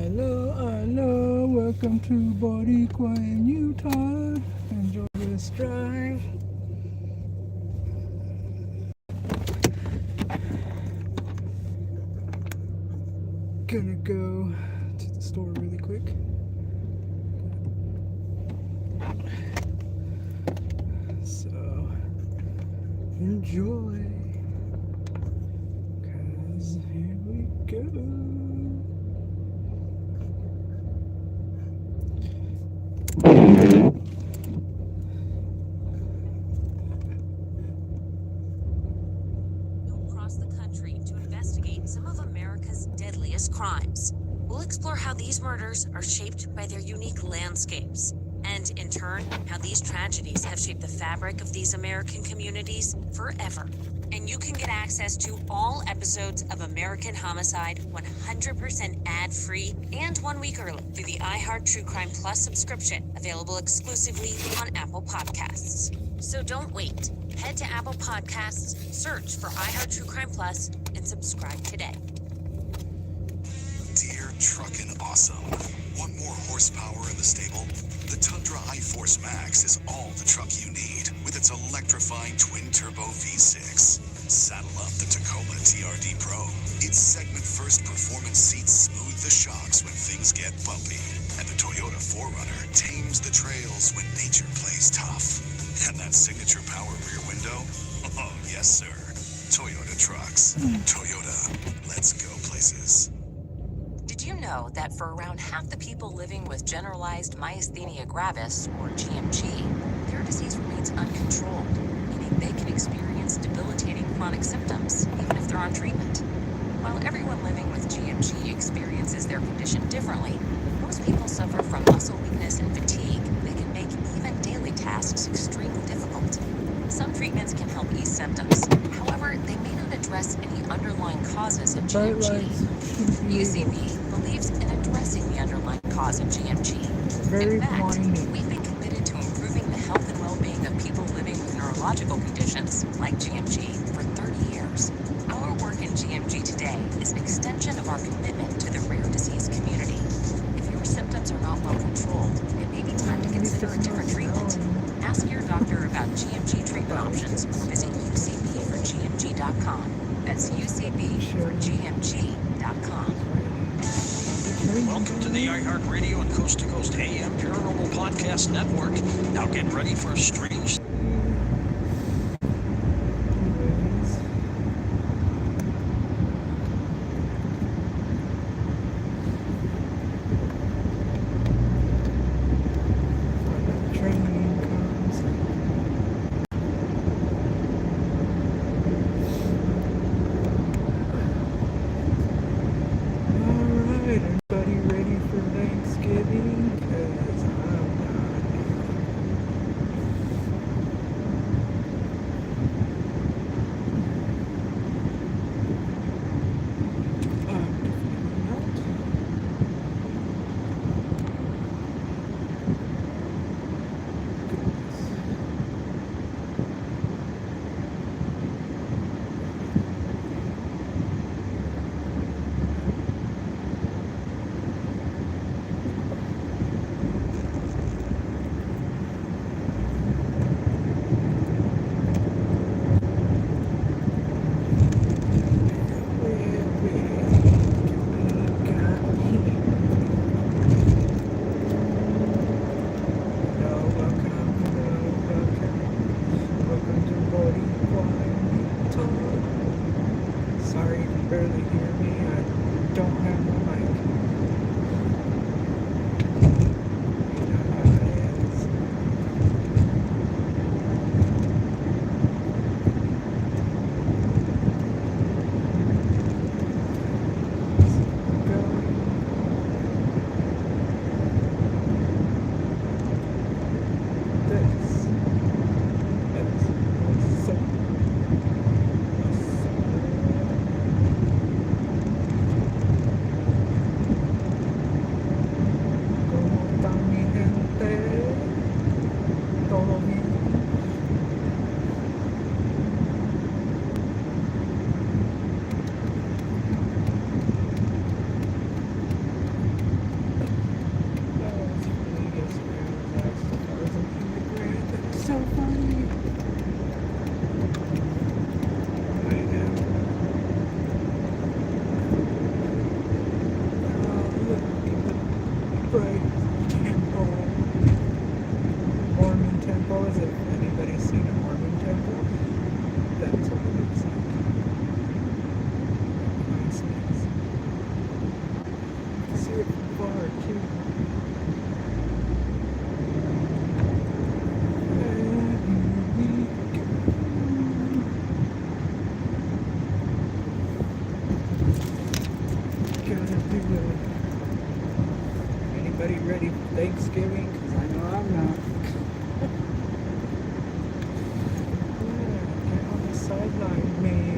Hello, welcome to Boricua in Utah. Enjoy this drive. Gonna go to the store really quick. So, enjoy. Cause here we go. Across the country to investigate some of America's deadliest crimes. We'll explore how these murders are shaped by their unique landscapes, and in turn, how these tragedies have shaped the fabric of these American communities forever. And you can get access to all episodes of American Homicide 100% ad-free and 1 week early through the iHeart True Crime Plus subscription, available exclusively on Apple Podcasts. So don't wait. Head to Apple Podcasts, search for iHeart True Crime Plus, and subscribe today. Dear truckin' awesome. Want more horsepower in the stable? The Tundra iForce Max is all the truck you need with its electrifying twin-turbo V6. Saddle up the Tacoma TRD Pro. Its segment-first performance seats smooth the shocks when things get bumpy. And the Toyota 4Runner tames the trails when nature plays tough. And that signature power rear window? Oh, yes, sir. Toyota trucks. Toyota. Let's go places. Did you know that for around half the people living with generalized myasthenia gravis, or GMG, their disease remains uncontrolled, meaning they can experience debilitating chronic symptoms even if they're on treatment? While everyone living with GMG experiences their condition differently, most people suffer from muscle weakness and fatigue that can make even daily tasks extremely difficult. Some treatments can help ease symptoms. However, they may not address any underlying causes of GMG. UCB believes in addressing the underlying cause of GMG. In fact, we've been committed to improving the health and well-being of people living with neurological conditions like GMG for 30 years. Our work in GMG today is an extension of our commitment to the rare disease community. If your symptoms are not well controlled, it may be time to consider a different treatment. Ask your doctor about GMG treatment options or visit ucbforgmg.com. That's ucbforgmg.com. Welcome to the iHeartRadio and Coast to Coast AM Paranormal Podcast Network. Now get ready for a strange... how funny. I am. Look at the bright temple. Mormon temple. Has anybody seen a Mormon temple? That's what it looks like. Nice mix. See it from far too. Anybody ready for Thanksgiving? Because I know I'm not. Yeah, get on the sideline, man.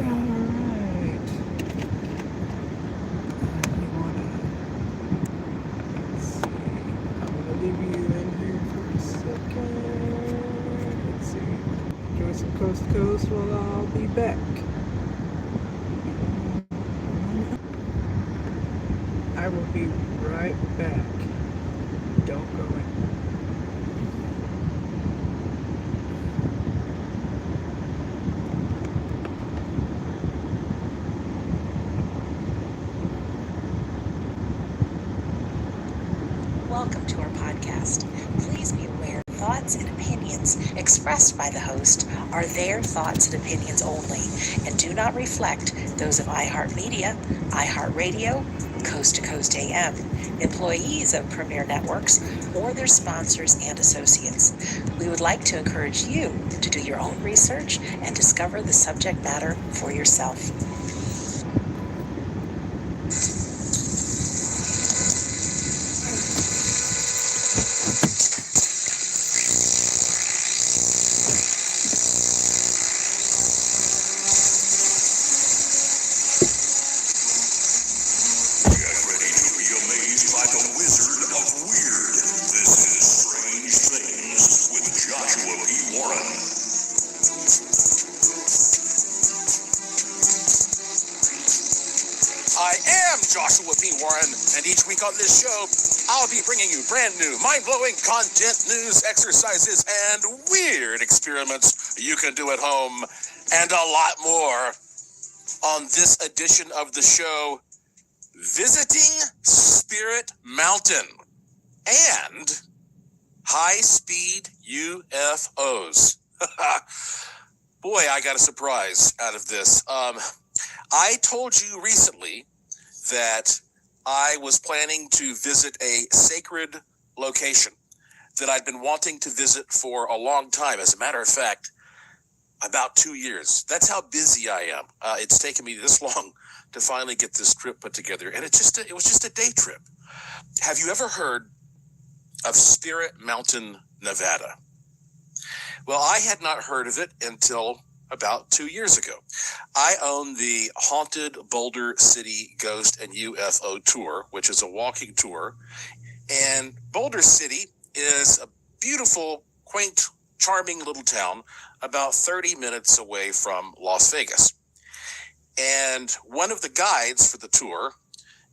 Alright. You wanna, let's see, I'm gonna leave you in here for a second. Let's see, enjoy some Coast to Coast while I'll be back. I will be right back. Don't go in. Welcome to our podcast. Please be aware thoughts and opinions expressed by the host are their thoughts and opinions only and do not reflect those of iHeartMedia, iHeartRadio, Coast to Coast AM, employees of Premier Networks, or their sponsors and associates. We would like to encourage you to do your own research and discover the subject matter for yourself. Get ready to be amazed by the Wizard of Weird. This is Strange Things with Joshua P. Warren. I am Joshua P. Warren, and each week on this show, I'll be bringing you brand new, mind-blowing content, news, exercises, and weird experiments you can do at home, and a lot more. On this edition of the show, visiting Spirit Mountain and high-speed UFOs. Boy, I got a surprise out of this. I told you recently that I was planning to visit a sacred location that I'd been wanting to visit for a long time. As a matter of fact, about 2 years. That's how busy I am. It's taken me this long to finally get this trip put together, and it was just a day trip. Have you ever heard of Spirit Mountain, Nevada? Well, I had not heard of it until about 2 years ago. I own the Haunted Boulder City Ghost and UFO Tour, which is a walking tour, and Boulder City is a beautiful, quaint, charming little town about 30 minutes away from Las Vegas. And one of the guides for the tour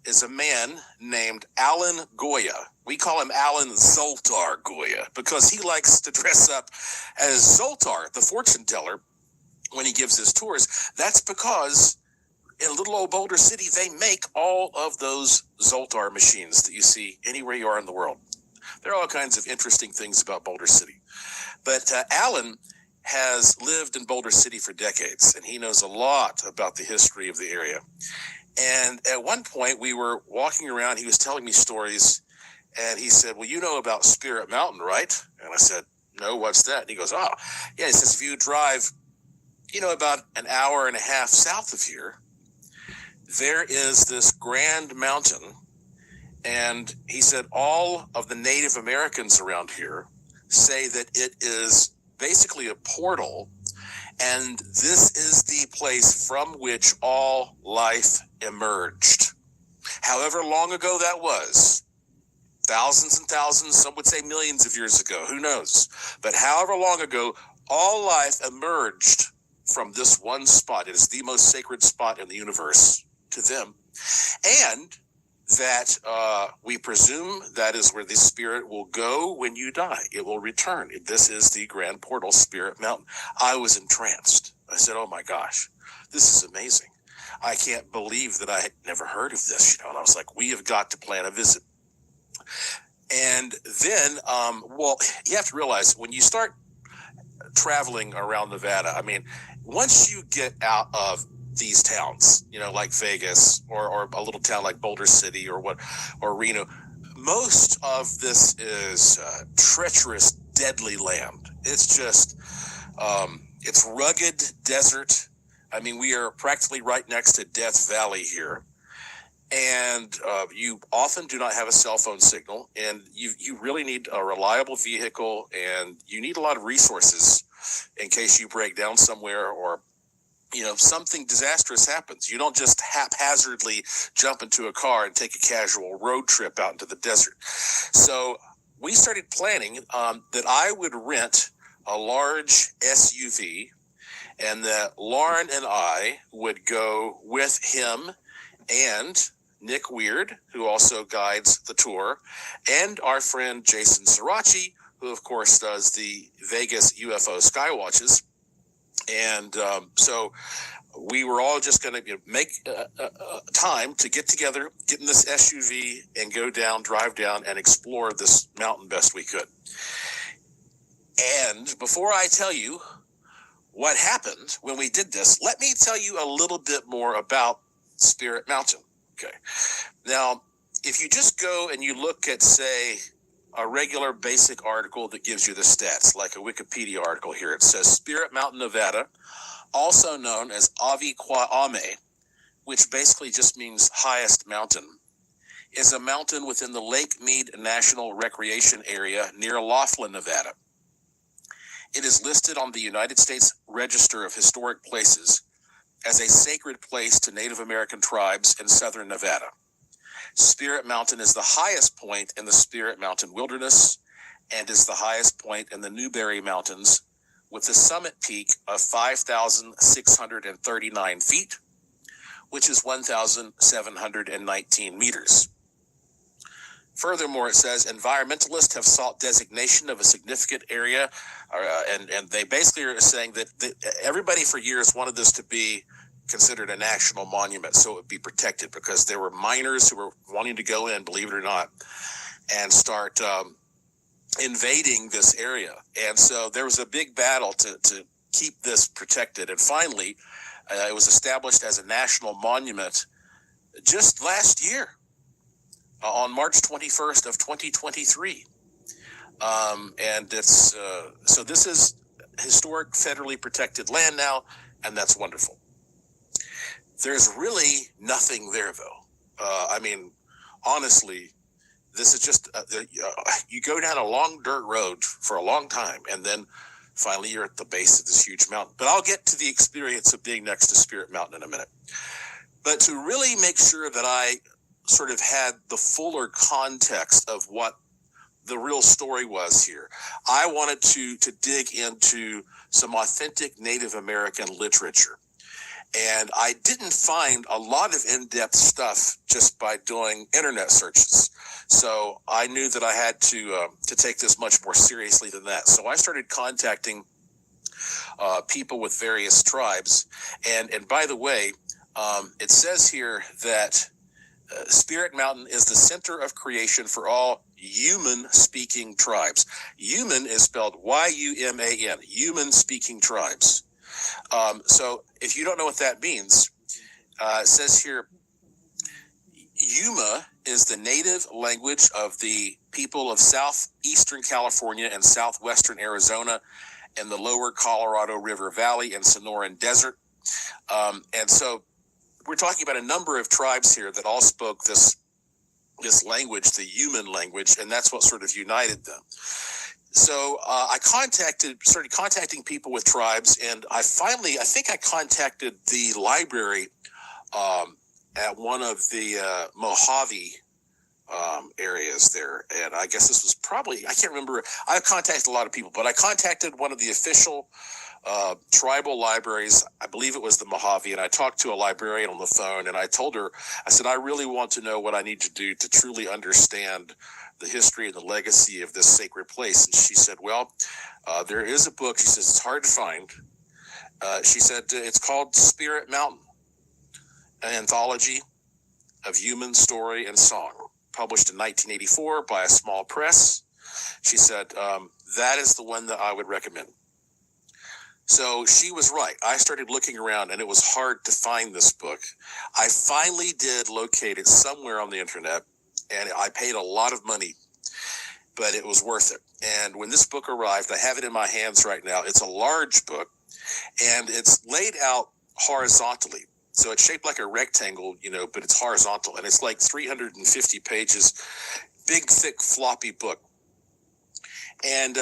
is a man named Alan Goya. We call him Alan Zoltar Goya because he likes to dress up as Zoltar, the fortune teller, when he gives his tours. That's because in little old Boulder City, they make all of those Zoltar machines that you see anywhere you are in the world. There are all kinds of interesting things about Boulder City. But Alan has lived in Boulder City for decades, and he knows a lot about the history of the area. And at one point, we were walking around. He was telling me stories, and he said, well, you know about Spirit Mountain, right? And I said, no, what's that? And he goes, oh, yeah. He says, if you drive, about an hour and a half south of here, there is this grand mountain. And he said, all of the Native Americans around here say that it is basically a portal, and this is the place from which all life emerged. However long ago that was, thousands and thousands, some would say millions of years ago, who knows? But however long ago, all life emerged from this one spot. It is the most sacred spot in the universe to them. And that we presume that is where the spirit will go when you die. It will return. This is the grand portal, Spirit Mountain. I was entranced. I said, oh my gosh, this is amazing. I can't believe that I had never heard of this, and I was like, we have got to plan a visit. And then, well, you have to realize when you start traveling around Nevada, I mean, once you get out of these towns, like Vegas or a little town like Boulder City or Reno, most of this is treacherous, deadly land. It's just, it's rugged desert. I mean, we are practically right next to Death Valley here. And you often do not have a cell phone signal, and you really need a reliable vehicle, and you need a lot of resources in case you break down somewhere or something disastrous happens. You don't just haphazardly jump into a car and take a casual road trip out into the desert. So we started planning that I would rent a large SUV, and that Lauren and I would go with him and Nick Weird, who also guides the tour, and our friend Jason Sirachi, who of course does the Vegas UFO Skywatches. And so we were all just going to make time to get together, get in this SUV, and go down, drive down, and explore this mountain best we could. And before I tell you what happened when we did this, let me tell you a little bit more about Spirit Mountain. Okay. Now, if you just go and you look at, say, a regular basic article that gives you the stats, like a Wikipedia article here, it says Spirit Mountain, Nevada, also known as Avi Kwa Ame, which basically just means highest mountain, is a mountain within the Lake Mead National Recreation Area near Laughlin, Nevada. It is listed on the United States Register of Historic Places as a sacred place to Native American tribes in southern Nevada. Spirit Mountain is the highest point in the Spirit Mountain Wilderness and is the highest point in the Newberry Mountains, with the summit peak of 5,639 feet, which is 1,719 meters. Furthermore, it says environmentalists have sought designation of a significant area, and they basically are saying that everybody for years wanted this to be considered a national monument, so it would be protected, because there were miners who were wanting to go in, believe it or not, and start invading this area. And so there was a big battle to keep this protected. And finally, it was established as a national monument just last year, on March 21st of 2023. And it's so this is historic federally protected land now, and that's wonderful. There's really nothing there, though. I mean, honestly, this is just, you go down a long dirt road for a long time, and then finally you're at the base of this huge mountain. But I'll get to the experience of being next to Spirit Mountain in a minute. But to really make sure that I sort of had the fuller context of what the real story was here, I wanted to dig into some authentic Native American literature. And I didn't find a lot of in-depth stuff just by doing internet searches. So I knew that I had to take this much more seriously than that. So I started contacting people with various tribes. And by the way, it says here that Spirit Mountain is the center of creation for all human-speaking tribes. Human is spelled Y-U-M-A-N, human-speaking tribes. So if you don't know what that means, it says here, Yuma is the native language of the people of southeastern California and southwestern Arizona and the lower Colorado River Valley and Sonoran Desert. And so we're talking about a number of tribes here that all spoke this language, the human language, and that's what sort of united them. So I started contacting people with tribes, and I think I contacted the library at one of the Mojave areas there. And I guess this was probably, I can't remember. I've contacted a lot of people, but I contacted one of the official tribal libraries. I believe it was the Mojave, and I talked to a librarian on the phone, and I told her, I said, I really want to know what I need to do to truly understand the history and the legacy of this sacred place. And she said, well, there is a book. She says, it's hard to find. She said, it's called Spirit Mountain, an anthology of human story and song, published in 1984 by a small press. She said, that is the one that I would recommend. So she was right. I started looking around, and it was hard to find this book. I finally did locate it somewhere on the internet, and I paid a lot of money, but it was worth it. And when this book arrived, I have it in my hands right now. It's a large book, and it's laid out horizontally. So it's shaped like a rectangle, but it's horizontal, and it's like 350 pages, big, thick, floppy book. And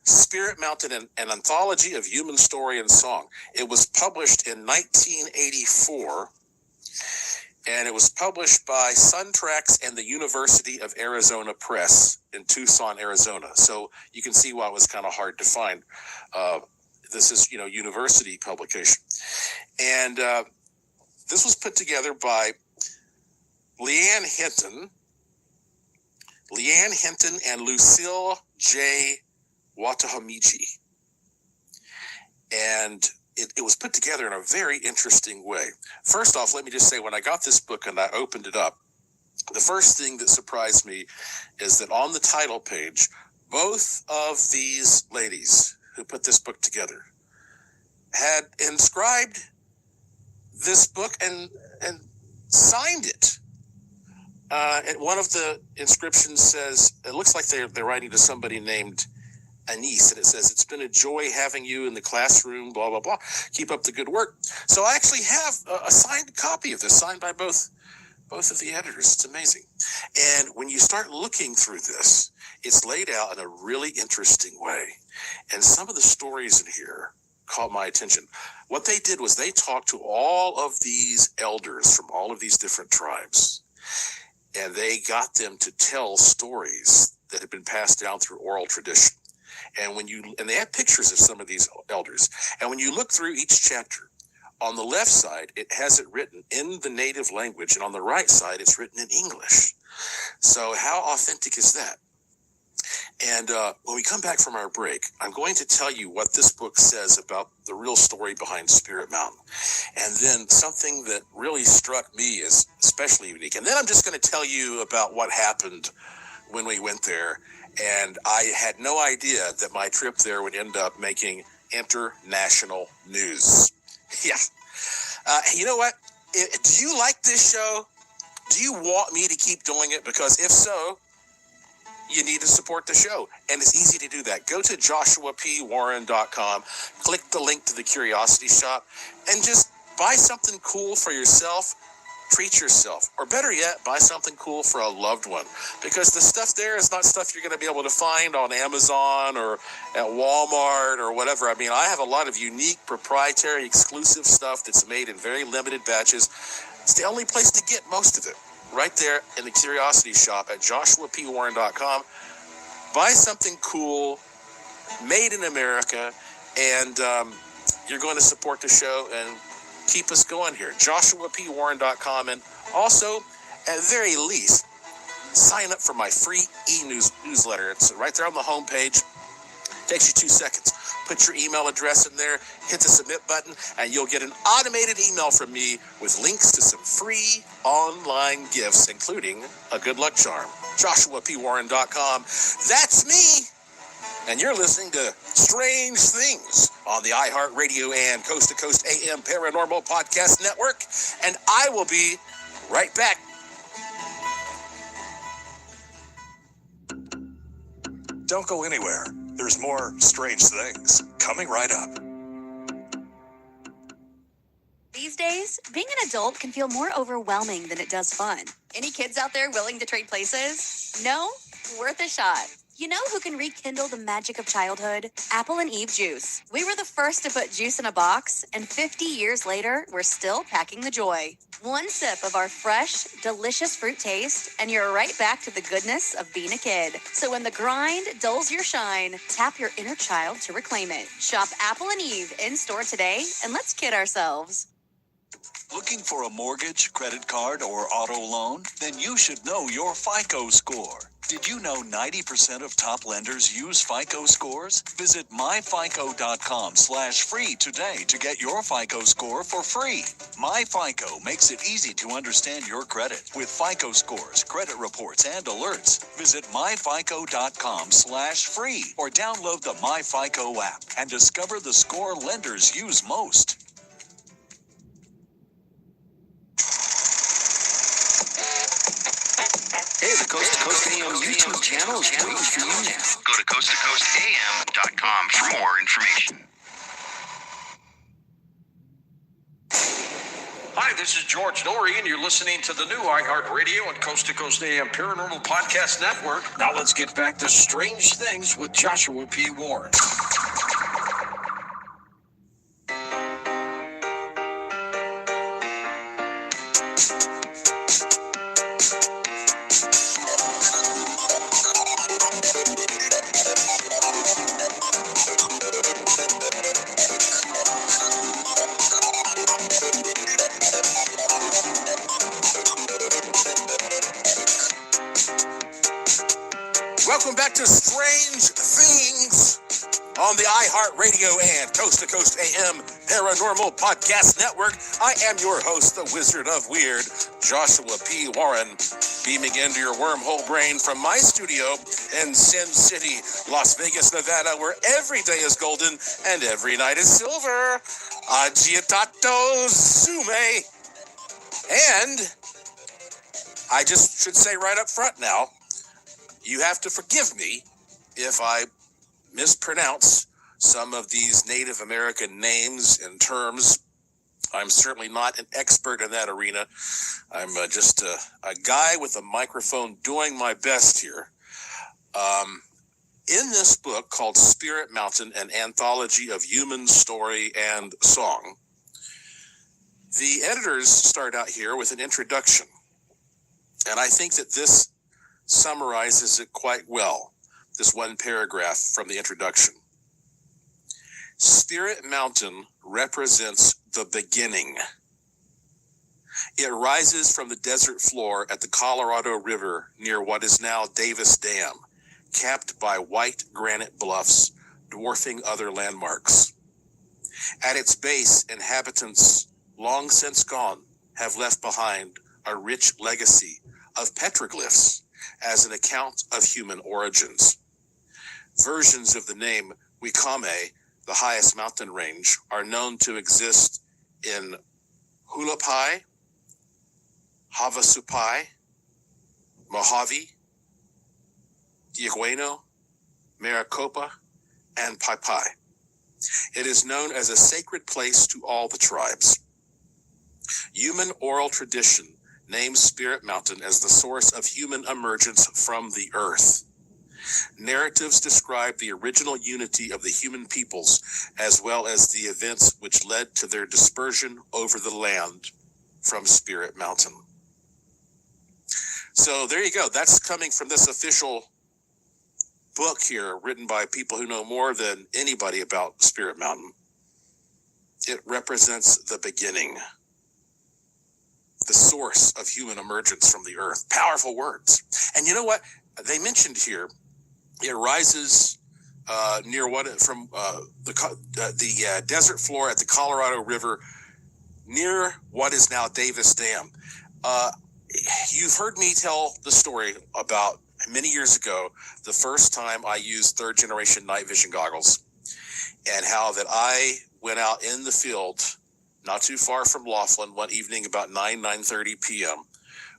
Spirit Mountain, an anthology of human story and song. It was published in 1984, and it was published by Sun Tracks and the University of Arizona Press in Tucson, Arizona. So you can see why it was kind of hard to find. This is, university publication. And this was put together by Leanne Hinton and Lucille J. Watahamiji. And it was put together in a very interesting way. First off, let me just say, when I got this book and I opened it up, the first thing that surprised me is that on the title page, both of these ladies who put this book together had inscribed this book and signed it. And one of the inscriptions says, it looks like they're writing to somebody named Anise, and it says, it's been a joy having you in the classroom, blah, blah, blah. Keep up the good work. So I actually have a signed copy of this, signed by both of the editors. It's amazing. And when you start looking through this, it's laid out in a really interesting way. And some of the stories in here caught my attention. What they did was they talked to all of these elders from all of these different tribes, and they got them to tell stories that had been passed down through oral tradition. And they had pictures of some of these elders. And when you look through each chapter, on the left side, it has it written in the native language, and on the right side, it's written in English. So how authentic is that? And when we come back from our break, I'm going to tell you what this book says about the real story behind Spirit Mountain. And then something that really struck me as especially unique. And then I'm just going to tell you about what happened when we went there. And I had no idea that my trip there would end up making international news. Yeah. You know what? Do you like this show? Do you want me to keep doing it? Because if so, you need to support the show. And it's easy to do that. Go to joshuapwarren.com, click the link to the Curiosity Shop, and just buy something cool for yourself. Treat yourself. Or better yet, buy something cool for a loved one. Because the stuff there is not stuff you're going to be able to find on Amazon or at Walmart or whatever. I mean, I have a lot of unique, proprietary, exclusive stuff that's made in very limited batches. It's the only place to get most of it. Right there in the Curiosity Shop at joshuapwarren.com. Buy something cool, made in America, and you're going to support the show and keep us going here. joshuapwarren.com. And also, at the very least, sign up for my free e-newsletter. It's right there on the homepage. Takes you 2 seconds. Put your email address in there, hit the submit button, and you'll get an automated email from me with links to some free online gifts, including a good luck charm. joshuapwarren.com. That's me. And you're listening to Strange Things on the iHeartRadio and Coast to Coast AM Paranormal Podcast Network. And I will be right back. Don't go anywhere. There's more Strange Things coming right up. These days, being an adult can feel more overwhelming than it does fun. Any kids out there willing to trade places? No? Worth a shot. You know who can rekindle the magic of childhood? Apple and Eve juice. We were the first to put juice in a box, and 50 years later, we're still packing the joy. One sip of our fresh, delicious fruit taste, and you're right back to the goodness of being a kid. So when the grind dulls your shine, tap your inner child to reclaim it. Shop Apple and Eve in-store today, and let's kid ourselves. Looking for a mortgage, credit card, or auto loan? Then you should know your FICO score. Did you know 90% of top lenders use FICO scores? Visit myfico.com/free today to get your FICO score for free. MyFICO makes it easy to understand your credit with FICO scores, credit reports, and alerts. Visit myfico.com/free or download the MyFICO app and discover the score lenders use most. Hey, the Coast to Coast AM YouTube channel is waiting for you now. Go to coasttocoastam.com for more information. Hi, this is George Norrie, and you're listening to the new iHeartRadio and Coast to Coast AM Paranormal Podcast Network. Now let's get back to Strange Things with Joshua P. Warren. Welcome back to Strange Things on the iHeartRadio and Coast to Coast AM Paranormal Podcast Network. I am your host, the Wizard of Weird, Joshua P. Warren, beaming into your wormhole brain from my studio in Sin City, Las Vegas, Nevada, where every day is golden and every night is silver. Agitato Zume. And I just should say right up front now, you have to forgive me if I mispronounce some of these Native American names and terms. I'm certainly not an expert in that arena. I'm just a guy with a microphone doing my best here. In this book called Spirit Mountain, an anthology of human story and song, the editors start out here with an introduction. And I think that this summarizes it quite well, this one paragraph from the introduction. Spirit Mountain represents the beginning. It rises from the desert floor at the Colorado River near what is now Davis Dam, capped by white granite bluffs dwarfing other landmarks. At its base, inhabitants, long since gone, have left behind a rich legacy of petroglyphs as an account of human origins. Versions of the name Wikame, the highest mountain range, are known to exist in Hulapai, Havasupai, Mojave, Diagueno, Maricopa, and Paipai. It is known as a sacred place to all the tribes. Human oral tradition names Spirit Mountain as the source of human emergence from the earth. Narratives describe the original unity of the human peoples, as well as the events which led to their dispersion over the land from Spirit Mountain. So there you go. That's coming from this official book here, written by people who know more than anybody about Spirit Mountain. It represents the beginning, the source of human emergence from the earth. Powerful words. And you know what? They mentioned here, it rises near what from the desert floor at the Colorado River, near what is now Davis Dam. You've heard me tell the story about many years ago, the first time I used third generation night vision goggles, and how that I went out in the field not too far from Laughlin one evening about 9:30 p.m.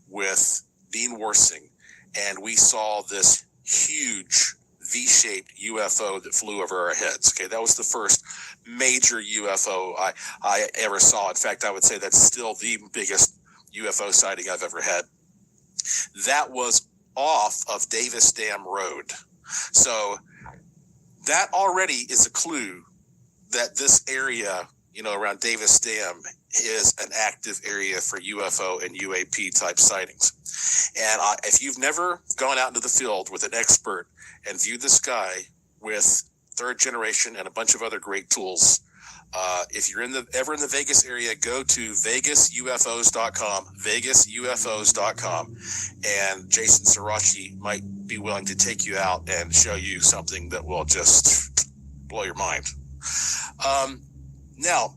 with Dean Worsing, and we saw this huge V-shaped UFO that flew over our heads. Okay, that was the first major UFO I ever saw. In fact, I would say that's still the biggest UFO sighting I've ever had. That was off of Davis Dam Road. So that already is a clue that this area, around Davis Dam is an active area for UFO and UAP type sightings. And if you've never gone out into the field with an expert and viewed the sky with third generation and a bunch of other great tools, if you're ever in the Vegas area, go to vegasufos.com, vegasufos.com, and Jason Sirachi might be willing to take you out and show you something that will just blow your mind. Now,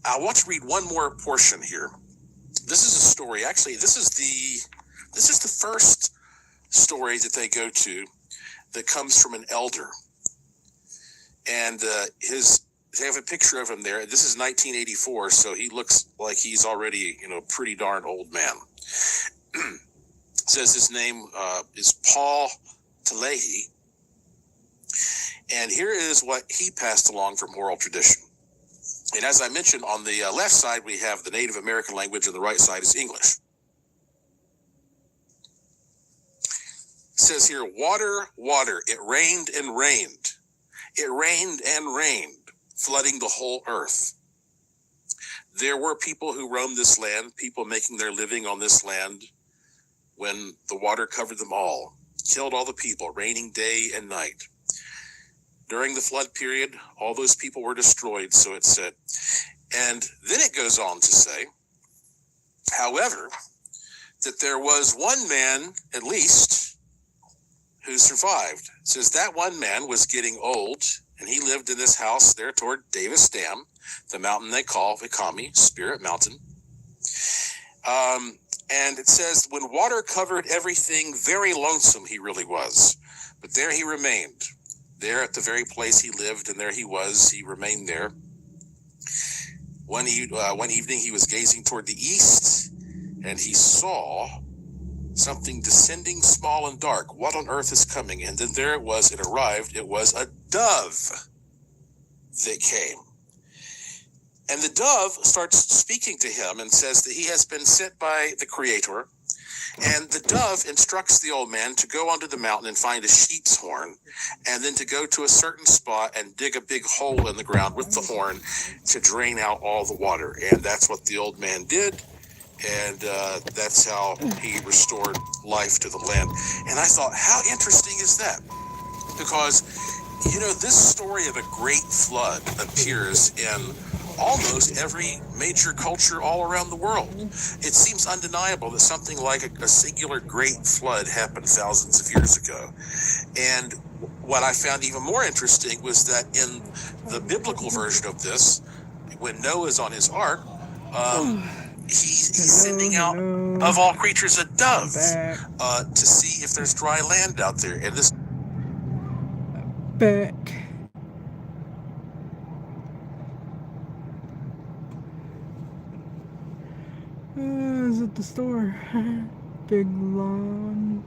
I want to read one more portion here. This is a story. Actually, this is the first story that they go to that comes from an elder, and they have a picture of him there. This is 1984, so he looks like he's already pretty darn old man. Says his name is Paul Telehi, and here is what he passed along from oral tradition. And as I mentioned, on the left side, we have the Native American language, and the right side is English. It says here, water, water, it rained and rained. It rained and rained, flooding the whole earth. There were people who roamed this land, people making their living on this land, when the water covered them all, killed all the people, raining day and night. During the flood period, all those people were destroyed, so it said. And then it goes on to say, however, that there was one man, at least, who survived. It says that one man was getting old, and he lived in this house there toward Davis Dam, the mountain they call Vikami, Spirit Mountain. And it says, when water covered everything, very lonesome he really was. But there he remained. There at the very place he lived, and there he was, he remained there. One evening he was gazing toward the east, and he saw something descending small and dark. What on earth is coming? And then there it was, it arrived, it was a dove that came. And the dove starts speaking to him and says that he has been sent by the Creator. And the dove instructs the old man to go onto the mountain and find a sheep's horn, and then to go to a certain spot and dig a big hole in the ground with the horn to drain out all the water. And that's what the old man did, and that's how he restored life to the land. And I thought, how interesting is that? Because, this story of a great flood appears in almost every major culture all around the world. It seems undeniable that something like a singular great flood happened thousands of years ago. And what I found even more interesting was that in the biblical version of this, when Noah's on his ark, he's sending out, of all creatures, a dove to see if there's dry land out there. And this back. Is at the store. Big lawn.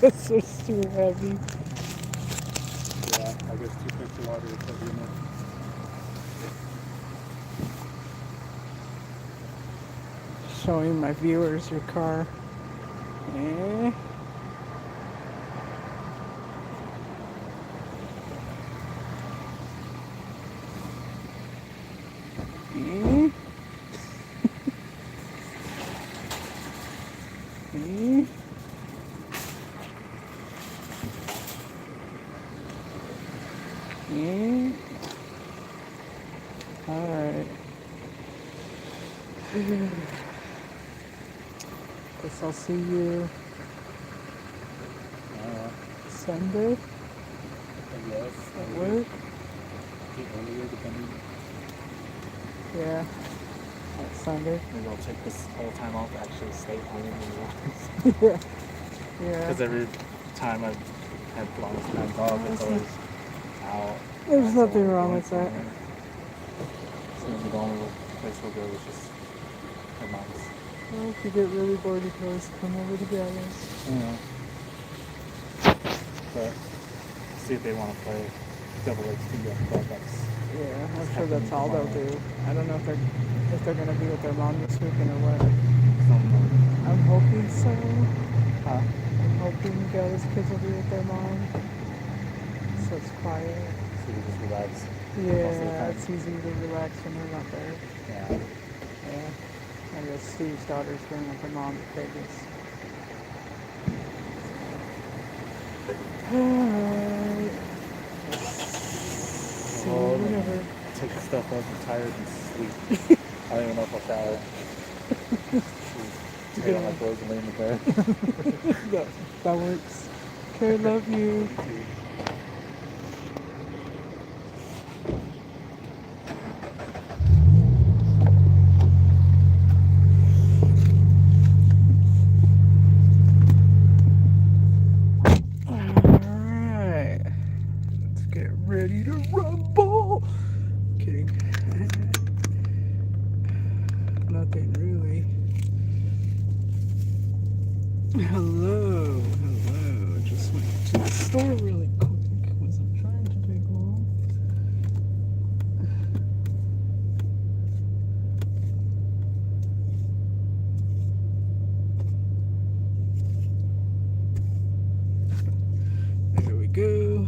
Guess it's too heavy. Yeah, I guess 2 pints of water is heavy enough. Showing my viewers your car. Eh? Eh? Eh? Yeah. Alright. Guess I'll see you Sunday Yes. at work. Earlier, depending. Yeah. That's Sunday. Maybe I'll take this whole time off to actually stay home. Yeah. Yeah. Because every time I've had long time off, it's always out. There's nothing wrong with that. So the only place we'll go is just her mom's. Well, if you get really bored, you can always come over together. Yeah. But see if they want to play double XP on Clubhouse. Yeah, I'm sure that's all they'll do. I don't know if they're gonna be with their mom this weekend or what. I'm hoping so. Huh? I'm hoping Gail's kids will be with their mom. So it's quiet. So you just relax. Yeah, it's easy to relax when they're not there. Yeah. Yeah. I guess Steve's daughter's going with her mom to Vegas. Alright. See you whenever. Take the stuff off, I'm tired and sleep. I don't even know if I'll shower. Take on my clothes and lay in the bed. that works. Okay, love you. Alright. Let's get ready to rumble. Kidding. Nothing really. Hello. Just went to the store really quick. Wasn't trying to take long. There we go.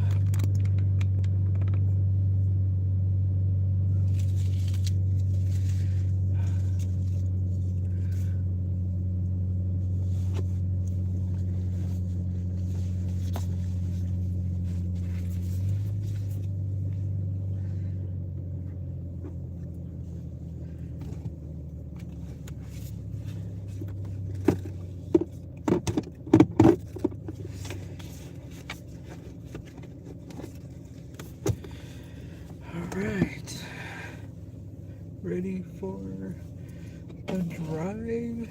Alright. Ready for a drive?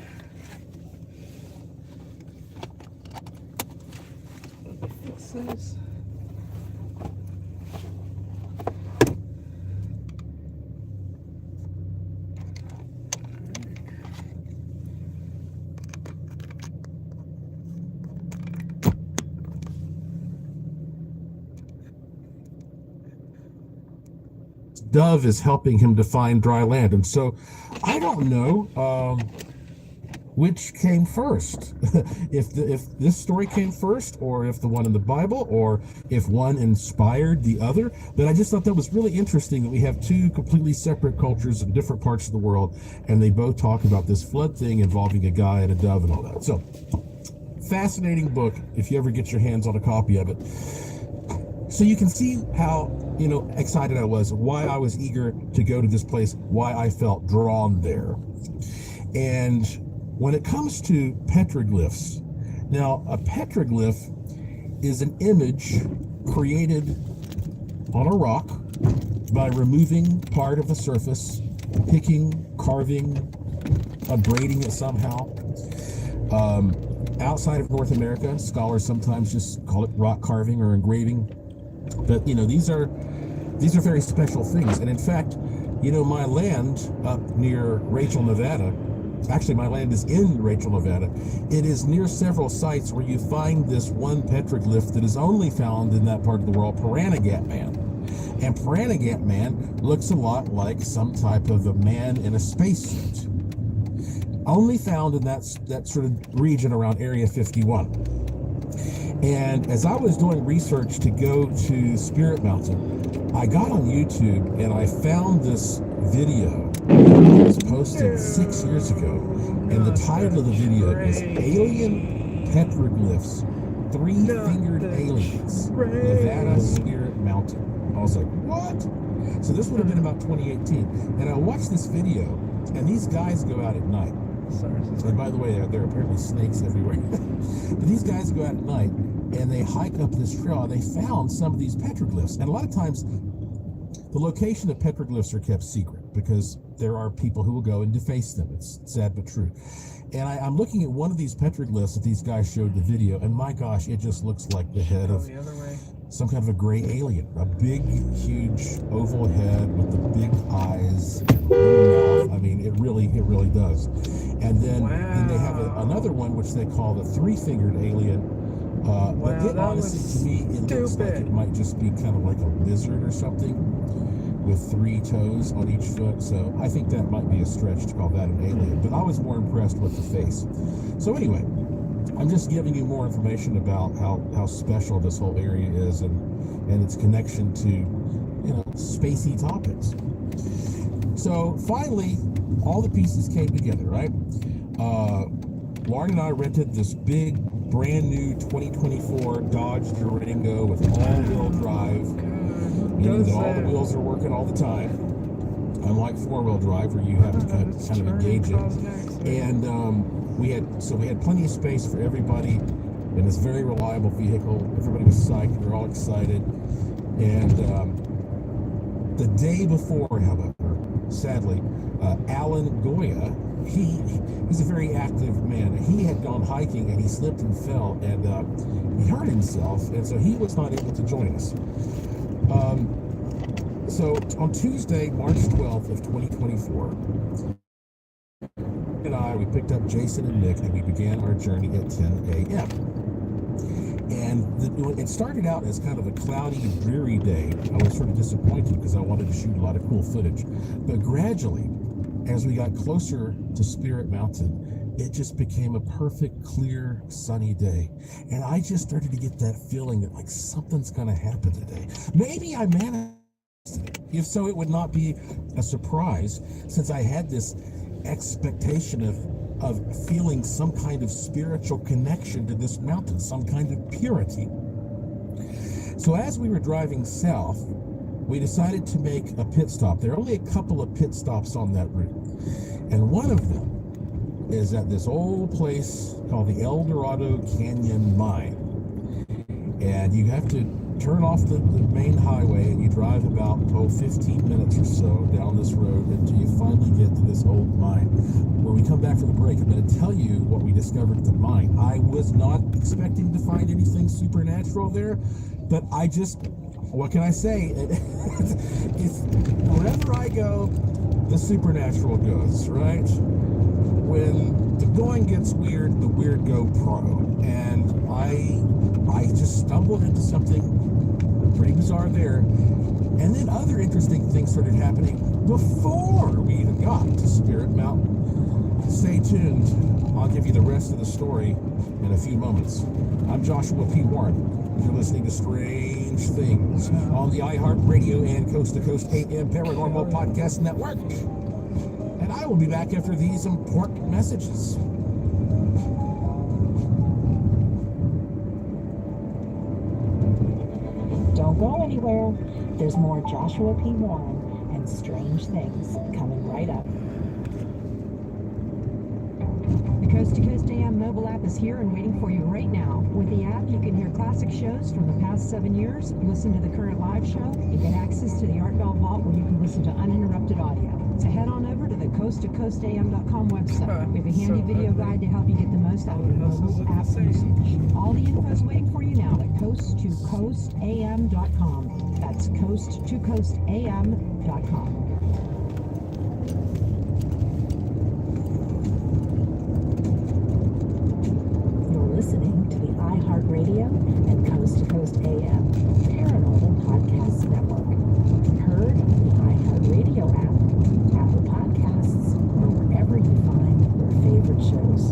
Let me fix this. Dove is helping him to find dry land. And so I don't know which came first, if this story came first, or if the one in the Bible, or if one inspired the other. But I just thought that was really interesting that we have two completely separate cultures in different parts of the world, and they both talk about this flood thing involving a guy and a dove and all that. So fascinating book if you ever get your hands on a copy of it. So you can see how, excited I was, why I was eager to go to this place, why I felt drawn there. And when it comes to petroglyphs, now a petroglyph is an image created on a rock by removing part of a surface, picking, carving, abrading it somehow. Outside of North America, scholars sometimes just call it rock carving or engraving. But these are very special things. And in fact, my land up near Rachel, Nevada, actually my land is in Rachel, Nevada. It is near several sites where you find this one petroglyph that is only found in that part of the world, Pahranagat Man. And Pahranagat Man looks a lot like some type of a man in a spacesuit. Only found in that sort of region around Area 51. And as I was doing research to go to Spirit Mountain, I got on YouTube and I found this video that was posted 6 years ago. And the title of the video is Alien Petroglyphs, Three-Fingered Aliens, Nevada Spirit Mountain. I was like, what? So this would have been about 2018. And I watched this video, and these guys go out at night. And by the way, there are apparently snakes everywhere. But these guys go out at night and they hike up this trail and they found some of these petroglyphs. And a lot of times the location of petroglyphs are kept secret. because there are people who will go and deface them. It's sad but true. And I'm looking at one of these petroglyphs that these guys showed the video, and my gosh, it just looks like the head of the other way. some kind of a gray alien. A big, huge oval head with the big eyes, little mouth. I mean, it really does. And then they have another one which they call the three-fingered alien. But it honestly, to me, it looks like it might just be kind of like a lizard or something with 3 toes on each foot. So I think that might be a stretch to call that an alien. But I was more impressed with the face. So anyway, I'm just giving you more information about how special this whole area is and its connection to, you know, spacey topics. So finally, all the pieces came together, right? Lauren and I rented this big, brand new 2024 Dodge Durango with all-wheel drive, meaning that all the wheels are working all the time. Unlike four-wheel drive, where you have to kind of engage it. And we had plenty of space for everybody in this very reliable vehicle. Everybody was psyched. We were all excited. And the day before, however, sadly, Alan Goya, he's a very active man. He had gone hiking and he slipped and fell and he hurt himself, and so he was not able to join us. So on Tuesday, March 12th of 2024, we picked up Jason and Nick and we began our journey at 10 a.m. And it started out as kind of a cloudy, dreary day. I was sort of disappointed because I wanted to shoot a lot of cool footage. But gradually, as we got closer to Spirit Mountain, it just became a perfect, clear, sunny day. And I just started to get that feeling that like something's going to happen today. Maybe I manifested it. If so, it would not be a surprise, since I had this expectation of feeling some kind of spiritual connection to this mountain, some kind of purity. So as we were driving south, we decided to make a pit stop. There are only a couple of pit stops on that route. And one of them is at this old place called the El Dorado Canyon Mine. And you have to turn off the main highway and you drive about 15 minutes or so down this road until you finally get to this old mine. When we come back from the break, I'm going to tell you what we discovered at the mine. I was not expecting to find anything supernatural there, but what can I say? It's, wherever I go, the supernatural goes, right? When the going gets weird, the weird go pro. And I just stumbled into something pretty bizarre there. And then other interesting things started happening before we even got to Spirit Mountain. Stay tuned. I'll give you the rest of the story in a few moments. I'm Joshua P. Warren. You're listening to Strange Things on the iHeartRadio and Coast to Coast AM Paranormal Podcast Network. And I will be back after these important messages. Don't go anywhere. There's more Joshua P. Warren and Strange Things coming right up. The Coast to Coast AM mobile app is here and waiting for you right now. With the app, you can hear classic shows from the past 7 years, listen to the current live show, and get access to the Art Bell Vault where you can listen to uninterrupted audio. So head on over to the coasttocoastam.com website. We have a handy video guide to help you get the most out of your mobile app usage. All the info is waiting for you now at coasttocoastam.com. That's coasttocoastam.com. Listening to the iHeartRadio and Coast to Coast AM Paranormal Podcast Network. Heard on the iHeartRadio app, Apple Podcasts, or wherever you find your favorite shows.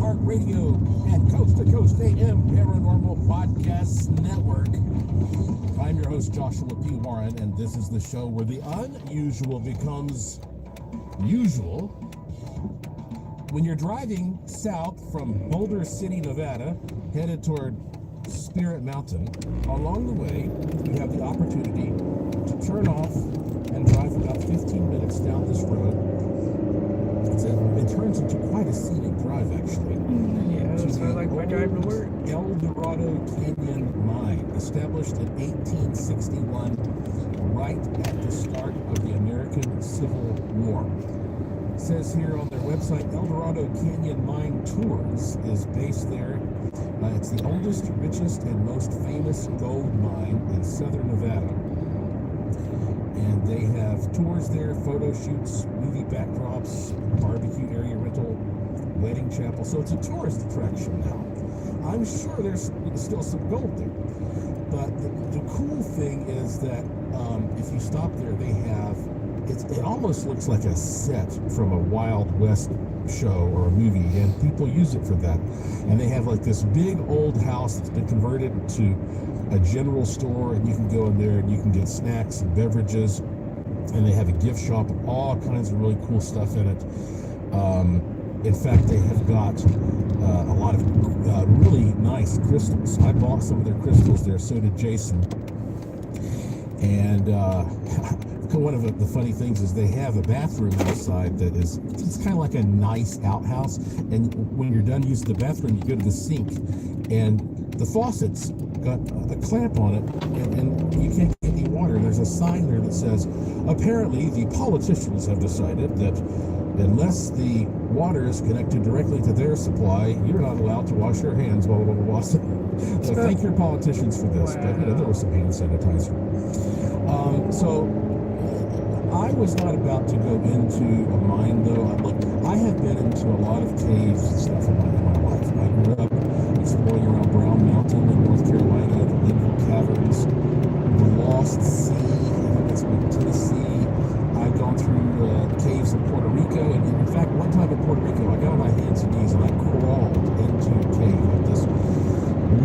iHeartRadio and Coast to Coast AM Paranormal Podcast Network. I'm your host, Joshua P. Warren, and this is the show where the unusual becomes usual. When you're driving south from Boulder City, Nevada, headed toward Spirit Mountain, along the way, you have the opportunity to turn off and drive about 15 minutes down this road. It turns into quite a scenic drive, actually. Yeah, so I like my drive to work. El Dorado Canyon Mine, established in 1861, right at the start of the American Civil War. It says here on their website, El Dorado Canyon Mine Tours is based there. It's the oldest, richest, and most famous gold mine in southern Nevada. And they have tours there, photo shoots, movie backdrops, barbecue area rental, wedding chapel. So it's a tourist attraction now. I'm sure there's still some gold there. But the cool thing is that if you stop there, they have, it almost looks like a set from a Wild West show or a movie, and people use it for that. And they have like this big old house that's been converted to a general store, and you can go in there and you can get snacks and beverages, and they have a gift shop with all kinds of really cool stuff in it. In fact, they have got a lot of really nice crystals. I bought some of their crystals there, so did Jason. And one of the funny things is they have a bathroom outside that is, it's kind of like a nice outhouse, and when you're done using the bathroom, you go to the sink, and the faucet's got a clamp on it, and you can't get any water. There's a sign there that says, apparently the politicians have decided that unless the water is connected directly to their supply, you're not allowed to wash your hands, blah, blah, blah, blah. So thank your politicians for this. But, there was some hand sanitizer. So I was not about to go into a mine, though. Look, I have been into a lot of caves and stuff in my life. I grew up exploring around Brown Mountain in North Carolina, the Lincoln Caverns, the Lost Sea, that's in Tennessee. I've gone through caves in Puerto Rico, and in fact, one time in Puerto Rico, I got on my hands and knees and I crawled into a cave like this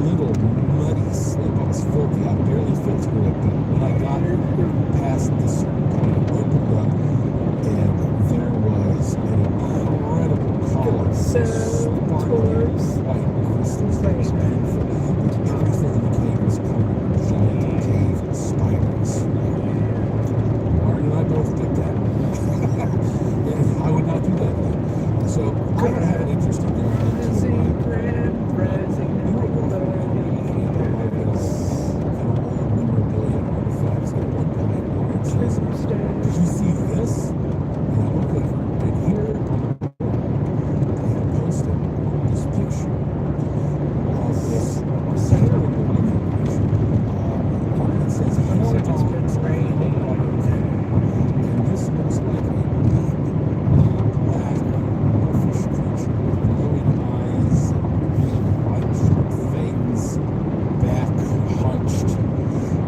little muddy slip. I was filthy. I barely fit through it, but when I got past this point, it opened up, and there was an incredible column of sparkling white crystals that was beautiful. And everything in the cave was covered in giant cave spiders. Warren and I both did that. And I would not do that then. So I don't have an interest in going into a mine. Did you see this? And I look over, and here they have posted this picture of this terrible looking creature. It says, and this looks like a big, black, wolfish creature with glowing eyes, white sharp fangs, back hunched.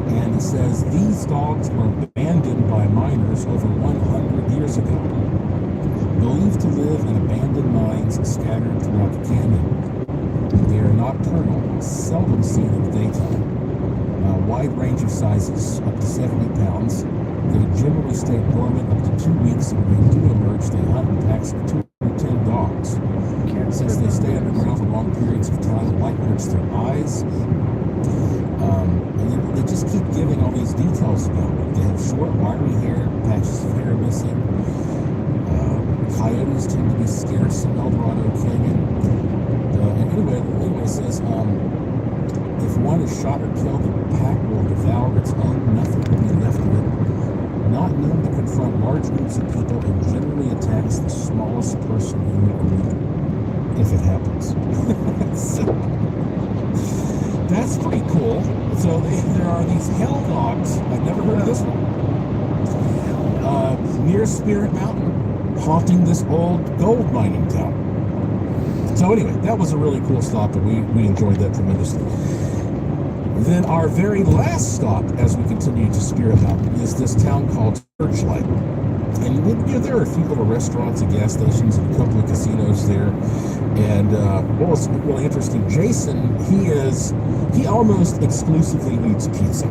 And it says, these dogs were abandoned by miners over 100 years ago. Believed to live in abandoned mines scattered throughout the canyon. They are nocturnal, seldom seen in the daytime. A wide range of sizes, up to 70 pounds. They generally stay dormant up to 2 weeks, and when they do emerge, they hunt in packs of 2 to 10 dogs. Since they stay underground for long periods of time, light hurts their eyes. And they just keep giving all these details about it. They have short, wiry hair, patches of hair missing. Coyotes tend to be scarce in El Dorado Canyon. And anyway, it says, if one is shot or killed, the pack will devour its own. Nothing will be left of it. Not known to confront large groups of people, and generally attacks the smallest person in the group, if it happens. So, that's pretty cool. So there are these hell dogs. I've never heard of this one. Near Spirit Mountain, haunting this old gold mining town. So anyway, that was a really cool stop, and we enjoyed that tremendously. Then our very last stop, as we continue to Spirit Mountain, is this town called Searchlight. And there are a few little restaurants and gas stations and a couple of casinos there. And And what was really interesting, Jason, he almost exclusively eats pizza.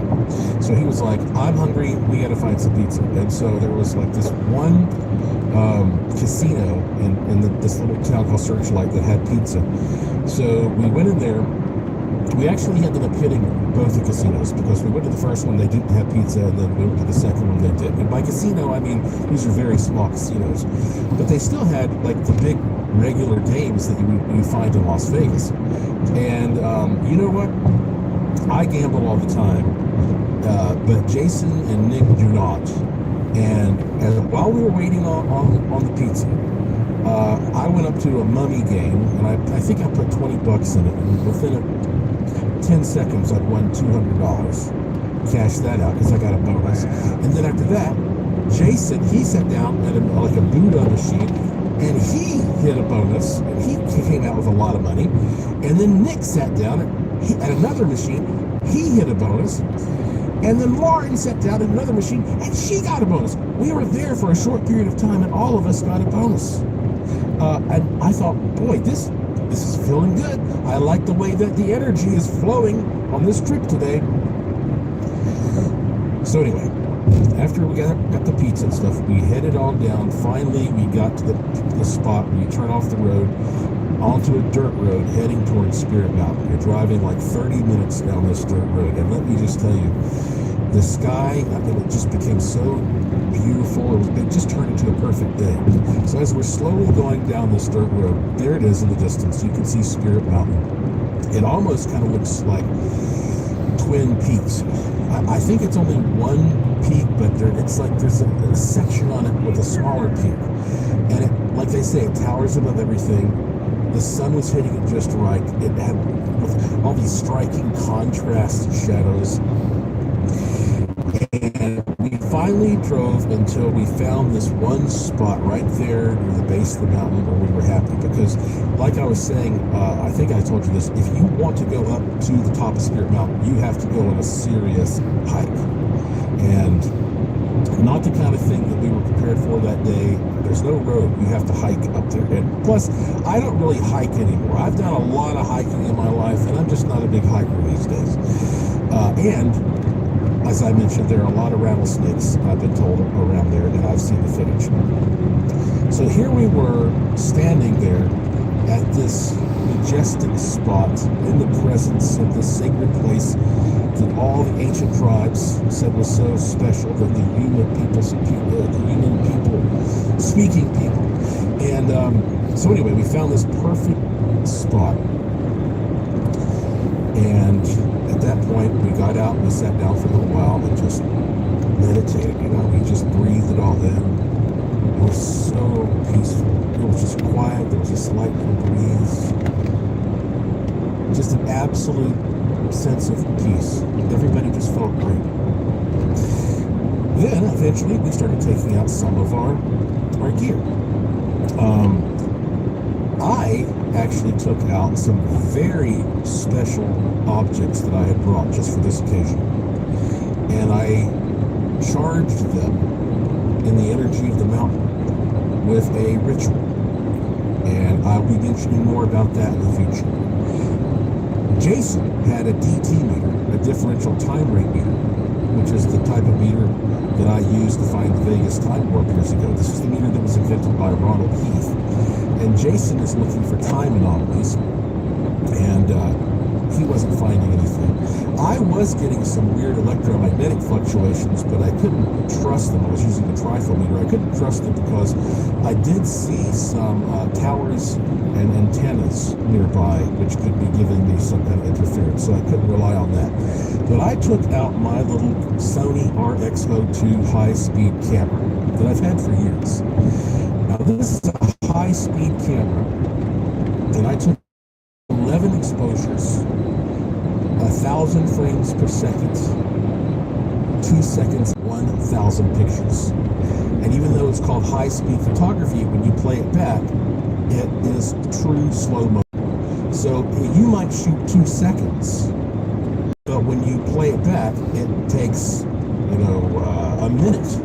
So he was like, I'm hungry, we gotta find some pizza. And so there was like this one casino in this little town called Searchlight that had pizza. So we went in there. We actually ended up hitting both the casinos because we went to the first one, they didn't have pizza, and then we went to the second one, they did. And by casino, I mean, these are very small casinos. But they still had like the big regular games that you find in Las Vegas. And you know what? I gamble all the time, but Jason and Nick do not. And while we were waiting on the pizza, I went up to a mummy game, and I think I put $20 in it, and within 10 seconds I'd won $200. Cashed that out because I got a bonus. And then after that, Jason, he sat down at a Buddha machine, and he hit a bonus, and he came out with a lot of money. And then Nick sat down at another machine, he hit a bonus. And then Lauren sat down at another machine, and she got a bonus. We were there for a short period of time, and all of us got a bonus. And I thought, boy, this is feeling good. I like the way that the energy is flowing on this trip today. So anyway, after we got the pizza and stuff, we headed on down. Finally, we got to the spot where you turn off the road onto a dirt road heading towards Spirit Mountain. You're driving like 30 minutes down this dirt road. And let me just tell you, the sky, it just became so beautiful. It just turned into a perfect day. So as we're slowly going down this dirt road, there it is in the distance. You can see Spirit Mountain. It almost kind of looks like Twin Peaks. I think it's only one peak, but it's like there's a section on it with a smaller peak. And it, like they say, it towers above everything. The sun was hitting it just right. It had with all these striking contrast shadows. And we finally drove until we found this one spot right there near the base of the mountain where we were happy because, like I was saying, I think I told you this, if you want to go up to the top of Spirit Mountain, you have to go on a serious hike. And not the kind of thing that we were prepared for that day. There's no road. You have to hike up there. And plus, I don't really hike anymore. I've done a lot of hiking in my life, and I'm just not a big hiker these days. And as I mentioned, there are a lot of rattlesnakes, I've been told, around there, and I've seen the footage. So here we were standing there at this majestic spot in the presence of this sacred place that all the ancient tribes said was so special, that the human people, speaking people. And so anyway, we found this perfect spot. And at that point, we got out and we sat down for a little while and just meditated. We just breathed it all in. It was so peaceful. It was just quiet. There was a slight breeze. Just an absolute sense of peace. Everybody just felt great. Then, eventually, we started taking out some of our gear. I actually took out some very special objects that I had brought just for this occasion. And I charged them in the energy of the mountain with a ritual. And I'll be mentioning more about that in the future. Jason had a DT meter, a differential time rate meter, which is the type of meter that I used to find the Vegas time warp years ago. This is the meter that was invented by Ronald Heath. And Jason is looking for time anomalies, and he wasn't finding anything. I was getting some weird electromagnetic fluctuations, but I couldn't trust them. I was using the trifle meter. I couldn't trust them because I did see some towers and antennas nearby, which could be giving me some kind of interference, so I couldn't rely on that. But I took out my little Sony RX02 high-speed camera that I've had for years. Now this is a high-speed camera, and I took 11 exposures, 1,000 frames per second, 2 seconds, 1,000 pictures. And even though it's called high-speed photography, when you play it back, it is true slow-mo. So you might shoot 2 seconds, but when you play it back, it takes, a minute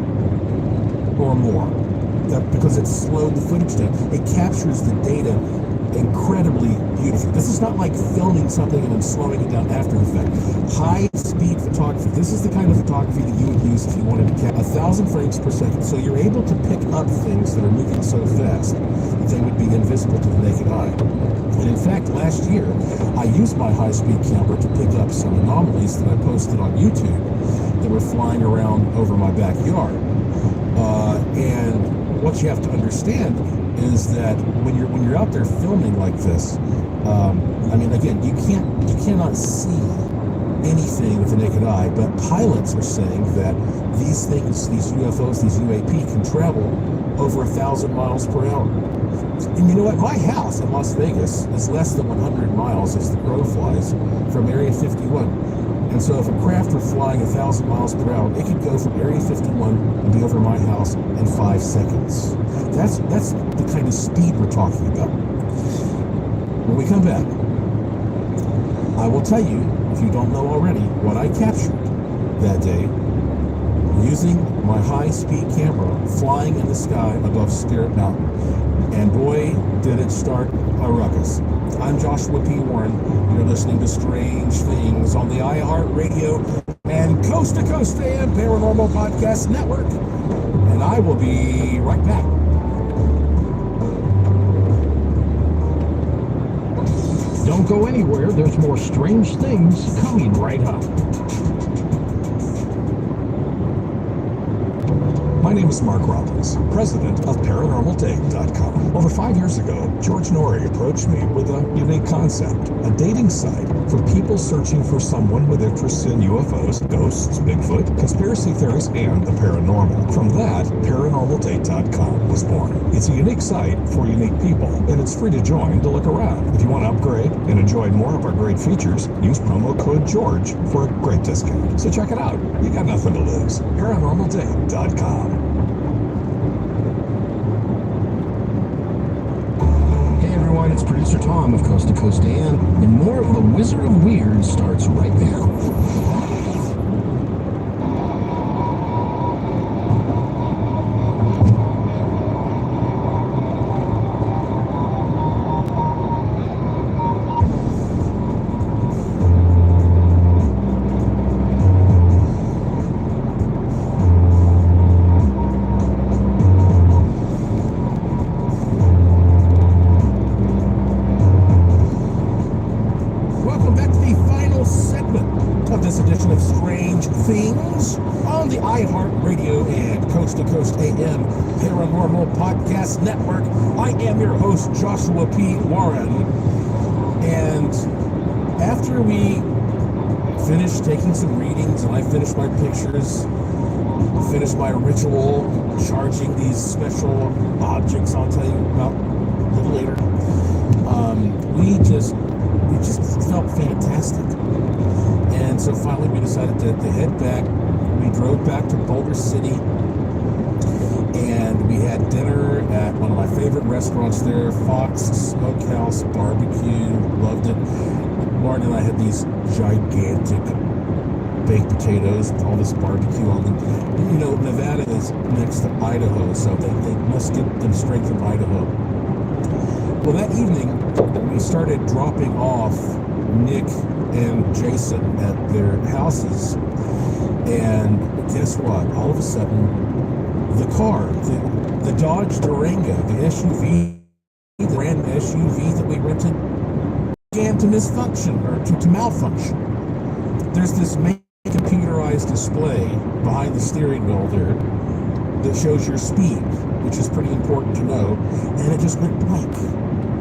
or more. Because it slowed the footage down. It captures the data incredibly beautifully. This is not like filming something and then slowing it down after the fact. High-speed photography. This is the kind of photography that you would use if you wanted to capture 1,000 frames per second. So you're able to pick up things that are moving so fast that they would be invisible to the naked eye. And in fact, last year, I used my high-speed camera to pick up some anomalies that I posted on YouTube that were flying around over my backyard. And what you have to understand is that when you're out there filming like this, I mean, again, you cannot see anything with the naked eye, but pilots are saying that these things, these UFOs, these UAP, can travel over 1,000 miles per hour. And you know what? My house in Las Vegas is less than 100 miles as the crow flies from Area 51. And so if a craft were flying 1,000 miles per hour, it could go from Area 51 and be over my house in 5 seconds. That's the kind of speed we're talking about. When we come back, I will tell you, if you don't know already, what I captured that day using my high-speed camera flying in the sky above Spirit Mountain. And boy, did it start a ruckus. I'm Joshua P. Warren. You're listening to Strange Things on the iHeartRadio and Coast to Coast AM Paranormal Podcast Network. And I will be right back. Don't go anywhere. There's more Strange Things coming right up. My name is Mark Robbins, president of ParanormalDate.com. Over 5 years ago, George Norrie approached me with a unique concept, a dating site for people searching for someone with interests in UFOs, ghosts, Bigfoot, conspiracy theories, and the paranormal. From that, ParanormalDate.com was born. It's a unique site for unique people, and it's free to join to look around. If you want to upgrade and enjoy more of our great features, use promo code GEORGE for a great discount. So check it out. You got nothing to lose. ParanormalDate.com. It's producer Tom of Coast to Coast AM, and more of the Wizard of Weird starts right now. Things on the iHeartRadio and Coast to Coast AM Paranormal Podcast Network. I am your host, Joshua P. Warren. And after we finished taking some readings and I finished my pictures, finished my ritual, charging these special objects I'll tell you about a little later, we just felt fantastic. And so finally we decided to head back. We drove back to Boulder City and we had dinner at one of my favorite restaurants there, Fox Smokehouse Barbecue. Loved it. Lauren and I had these gigantic baked potatoes with all this barbecue on them. You know, Nevada is next to Idaho, so they must get them straight from Idaho. Well, that evening we started dropping off Nick and Jason at their houses, and guess what? All of a sudden, the car, the Dodge Durango, the SUV, the brand SUV that we rented, began to misfunction or to malfunction. There's this main computerized display behind the steering wheel there that shows your speed, which is pretty important to know, and it just went blank.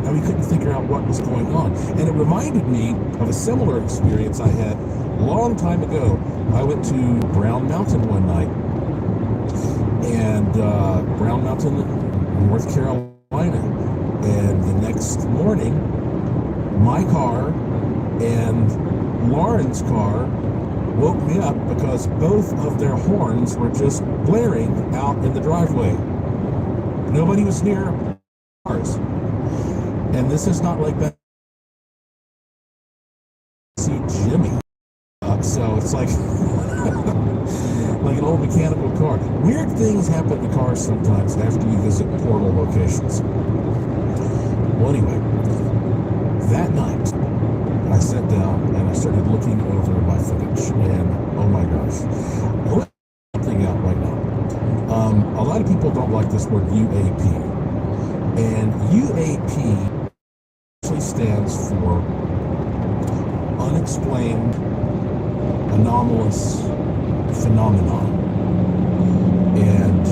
And we couldn't figure out what was going on. And it reminded me of a similar experience I had a long time ago. I went to Brown Mountain one night. And Brown Mountain, North Carolina. And the next morning, my car and Lauren's car woke me up because both of their horns were just blaring out in the driveway. Nobody was near cars. And this is not like that. See Jimmy. So it's like like an old mechanical car. Weird things happen to cars sometimes after you visit portal locations. Well, anyway, that started looking over my footage, and oh my gosh, I'll let something out right now. A lot of people don't like this word UAP, and UAP actually stands for unexplained anomalous phenomenon. And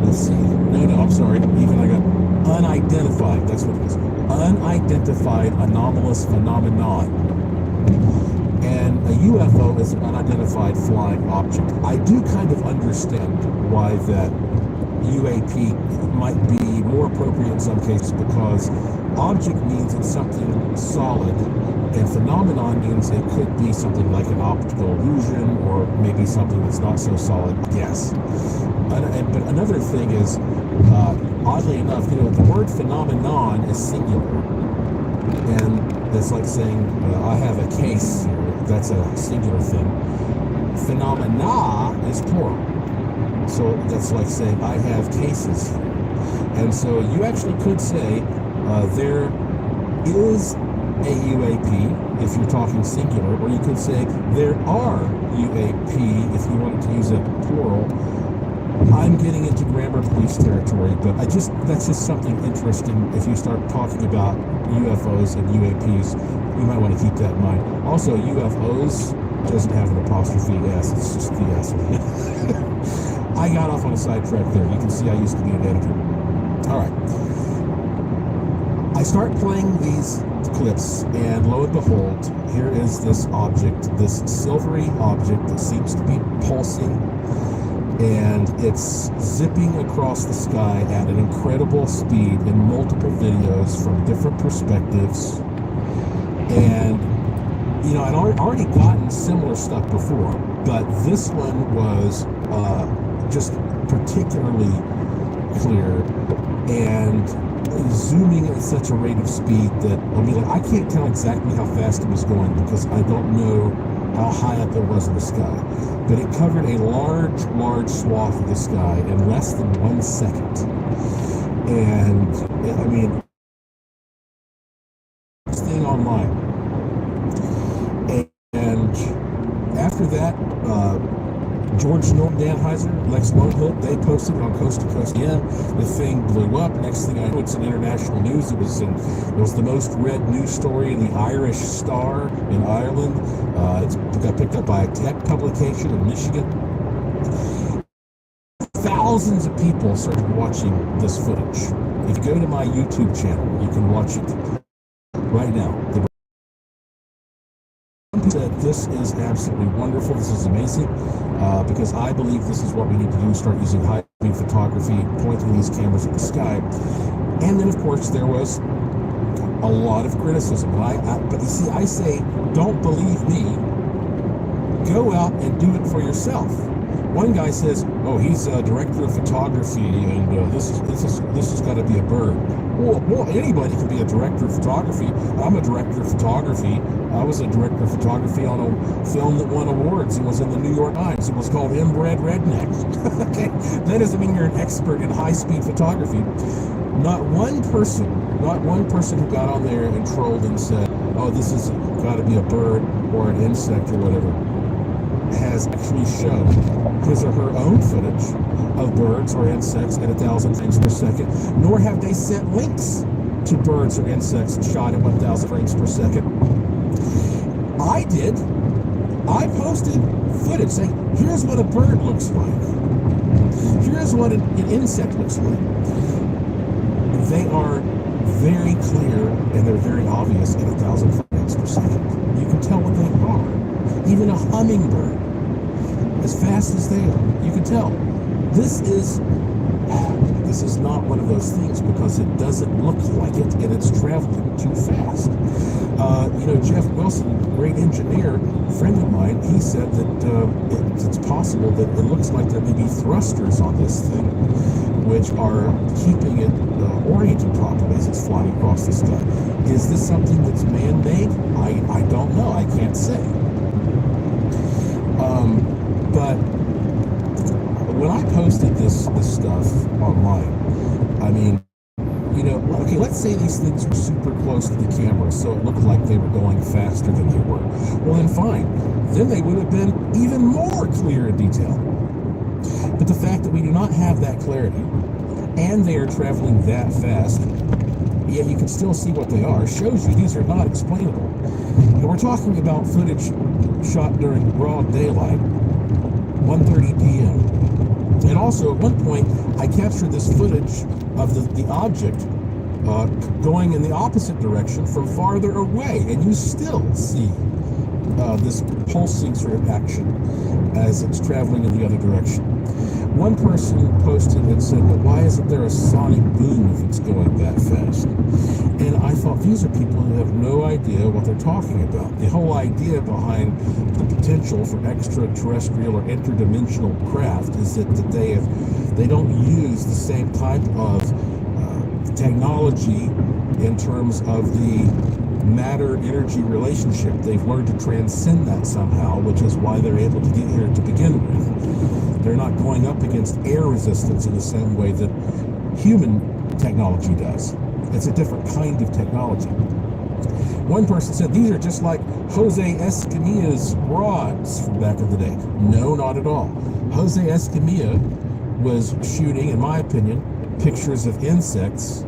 let's see, no, I'm sorry, even I got unidentified, that's what it is. Unidentified anomalous phenomenon. And a UFO is an unidentified flying object. I do kind of understand why that UAP might be more appropriate in some cases, because object means it's something solid, and phenomenon means it could be something like an optical illusion, or maybe something that's not so solid. Yes. But another thing is, oddly enough, the word phenomenon is singular. And it's like saying, I have a case here. That's a singular thing. Phenomena is plural. So that's like saying, I have cases here. And so you actually could say, there is a UAP if you're talking singular, or you could say there are UAP if you wanted to use it plural. I'm getting into grammar police territory, but that's just something interesting. If you start talking about UFOs and UAPs, you might want to keep that in mind. Also, UFOs doesn't have an apostrophe S, it's just the S. I got off on a sidetrack there. You can see I used to be an editor. All right. I start playing these clips, and lo and behold, here is this object, this silvery object that seems to be pulsing, and it's zipping across the sky at an incredible speed in multiple videos from different perspectives. And, I'd already gotten similar stuff before, but this one was just particularly clear and zooming at such a rate of speed that I can't tell exactly how fast it was going, because I don't know how high up it was in the sky, but it covered a large swath of the sky in less than 1 second. And staying online. And after that, George Norton, Dan Heiser, Lex Lonehood, they posted it on Coast to Coast. Yeah, the thing blew up. Next thing I know, it's in international news. It was the most read news story in the Irish Star in Ireland. It got picked up by a tech publication in Michigan. Thousands of people started watching this footage. If you go to my YouTube channel, you can watch it right now. Said this is absolutely wonderful, this is amazing, because I believe this is what we need to do, start using high-speed photography, pointing these cameras at the sky. And then, of course, there was a lot of criticism. But you see, I say, don't believe me, go out and do it for yourself. One guy says, oh, he's a director of photography, and this has got to be a bird. Well, anybody can be a director of photography. I'm a director of photography. I was a director of photography on a film that won awards and was in the New York Times. It was called Inbred Redneck. Okay, that doesn't mean you're an expert in high-speed photography. Not one person who got on there and trolled and said, oh, this has got to be a bird or an insect or whatever, has actually shown his or her own footage of birds or insects at 1,000 frames per second, nor have they sent links to birds or insects shot at 1,000 frames per second. I did. I posted footage saying, here's what a bird looks like. Here's what an insect looks like. They are very clear and they're very obvious at 1,000 frames per second. You can tell what they are. Even a hummingbird, as fast as they are, you can tell. This is not one of those things because it doesn't look like it and it's traveling too fast. Jeff Wilson, great engineer, friend of mine, he said that it's possible that it looks like there may be thrusters on this thing, which are keeping it oriented properly as it's flying across the sky. Is this something that's man-made? I don't know. I can't say. But when I posted this stuff online, you know, okay, let's say these things were super close to the camera, so it looked like they were going faster than they were. Well, then fine. Then they would have been even more clear in detail. But the fact that we do not have that clarity, and they are traveling that fast, yet you can still see what they are, shows you these are not explainable. And we're talking about footage shot during broad daylight, 1:30 p.m. And also, at one point, I captured this footage of the object going in the opposite direction from farther away, and you still see this pulsing sort of action as it's traveling in the other direction. One person posted and said, well, why isn't there a sonic boom if it's going that fast? And I thought, these are people who have no idea what they're talking about. The whole idea behind the potential for extraterrestrial or interdimensional craft is that they don't use the same type of technology in terms of the matter-energy relationship. They've learned to transcend that somehow, which is why they're able to get here to begin with. They're not going up against air resistance in the same way that human technology does. It's a different kind of technology. One person said, these are just like Jose Escamilla's rods from back in the day. No, not at all. Jose Escamilla was shooting, in my opinion, pictures of insects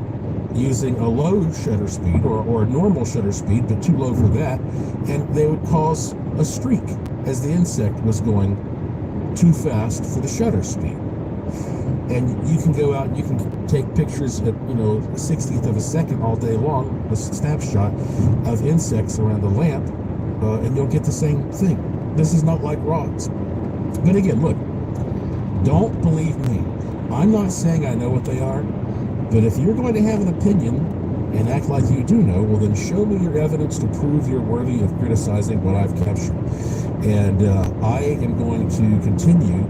using a low shutter speed or a normal shutter speed, but too low for that, and they would cause a streak as the insect was going too fast for the shutter speed. And you can go out and you can take pictures at, 60th of a second all day long, a snapshot of insects around a lamp, and you'll get the same thing. This is not like rods. But again, look, don't believe me. I'm not saying I know what they are, but if you're going to have an opinion and act like you do know, well then show me your evidence to prove you're worthy of criticizing what I've captured. And I am going to continue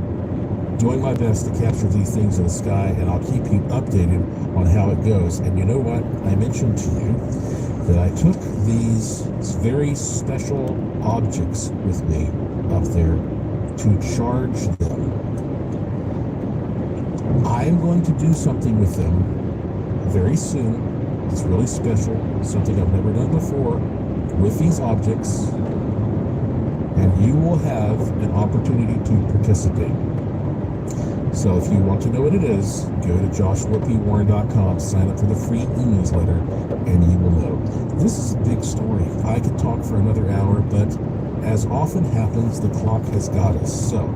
doing my best to capture these things in the sky, and I'll keep you updated on how it goes. And you know what? I mentioned to you that I took these very special objects with me up there to charge them. I'm going to do something with them very soon. It's really special, something I've never done before with these objects, and you will have an opportunity to participate. So if you want to know what it is, go to joshuapwarren.com, sign up for the free e-newsletter, and you will know. This is a big story. I could talk for another hour, but as often happens, the clock has got us. So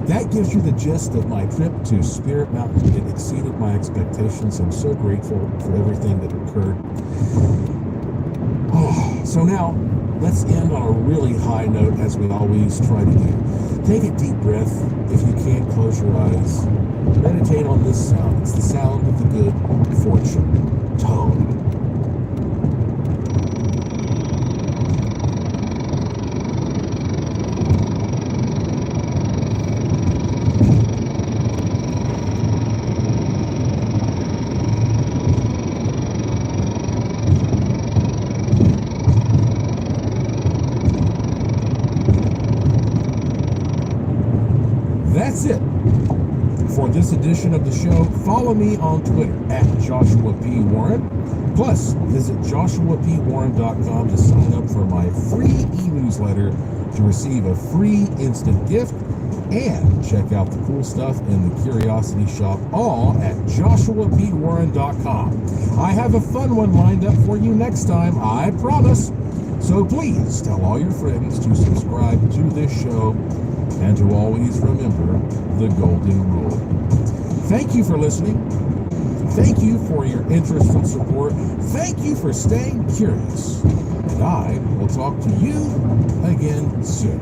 that gives you the gist of my trip to Spirit Mountain. It exceeded my expectations. I'm so grateful for everything that occurred. So now, let's end on a really high note, as we always try to do. Take a deep breath. If you can, close your eyes. Meditate on this sound. It's the sound of the good fortune tone. That's it for this edition of the show. Follow me on Twitter at Joshua P. Warren. Plus, visit joshuapwarren.com to sign up for my free e-newsletter to receive a free instant gift, and check out the cool stuff in the Curiosity Shop, all at joshuapwarren.com. I have a fun one lined up for you next time, I promise. So please tell all your friends to subscribe to this show, and to always remember the golden rule. Thank you for listening. Thank you for your interest and support. Thank you for staying curious. And I will talk to you again soon.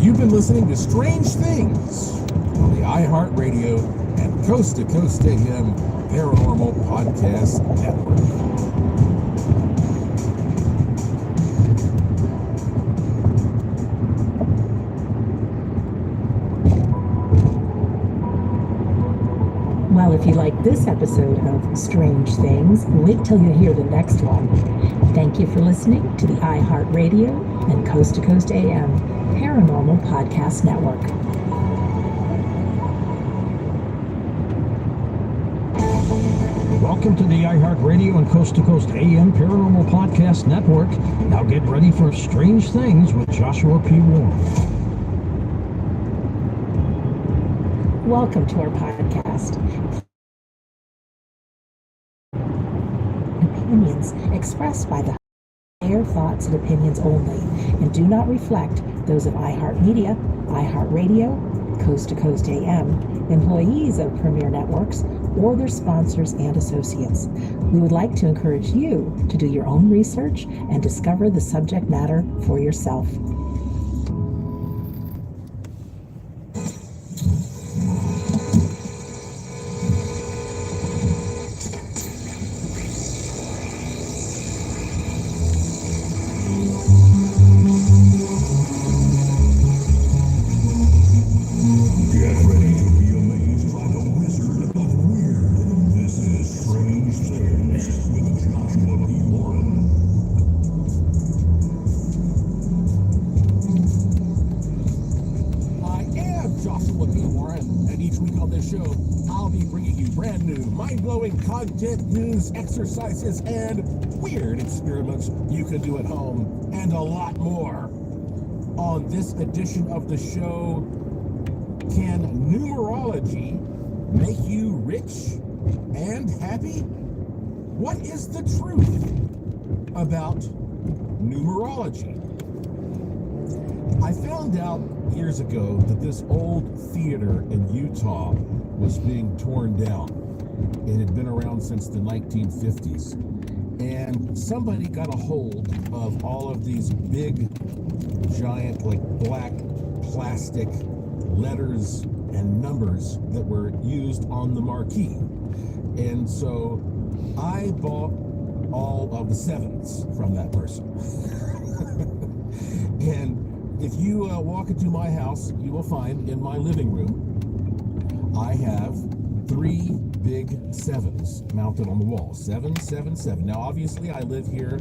You've been listening to Strange Things on the iHeartRadio and Coast to Coast AM Paranormal Podcast Network. Well, if you like this episode of Strange Things, wait till you hear the next one. Thank you for listening to the iHeartRadio and Coast to Coast AM Paranormal Podcast Network. Welcome to the iHeartRadio and Coast to Coast AM Paranormal Podcast Network. Now get ready for Strange Things with Joshua P. Warren. Welcome to our podcast. Opinions expressed by the their thoughts and opinions only and do not reflect those of iHeartMedia, iHeartRadio, Coast to Coast AM, employees of Premier Networks, or their sponsors and associates. We would like to encourage you to do your own research and discover the subject matter for yourself. Content, news, exercises, and weird experiments you can do at home, and a lot more. On this edition of the show, can numerology make you rich and happy? What is the truth about numerology? I found out years ago that this old theater in Utah was being torn down. It had been around since the 1950s. And somebody got a hold of all of these big, giant, like black plastic letters and numbers that were used on the marquee. And so I bought all of the sevens from that person. And if you walk into my house, you will find in my living room, I have 3 big sevens mounted on the wall. 777. Now, obviously, I live here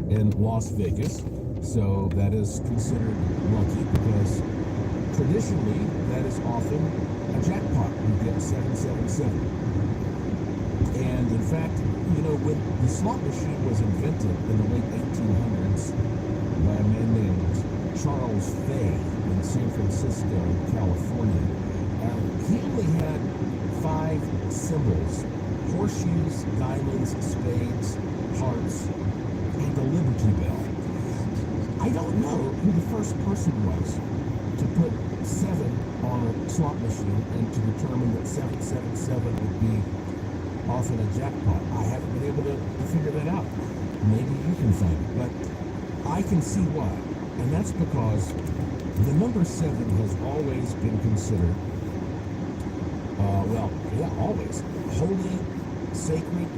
in Las Vegas, so that is considered lucky because traditionally that is often a jackpot. You get 777. And in fact, you know, when the slot machine was invented in the late 1800s by a man named Charles Fay in San Francisco, California, he only had 5 symbols: horseshoes, diamonds, spades, hearts, and the Liberty Bell. I don't know who the first person was to put 7 on a slot machine and to determine that 777 would be often a jackpot. I haven't been able to figure that out. Maybe you can find it, but I can see why. And that's because the number 7 has always been considered always holy, sacred,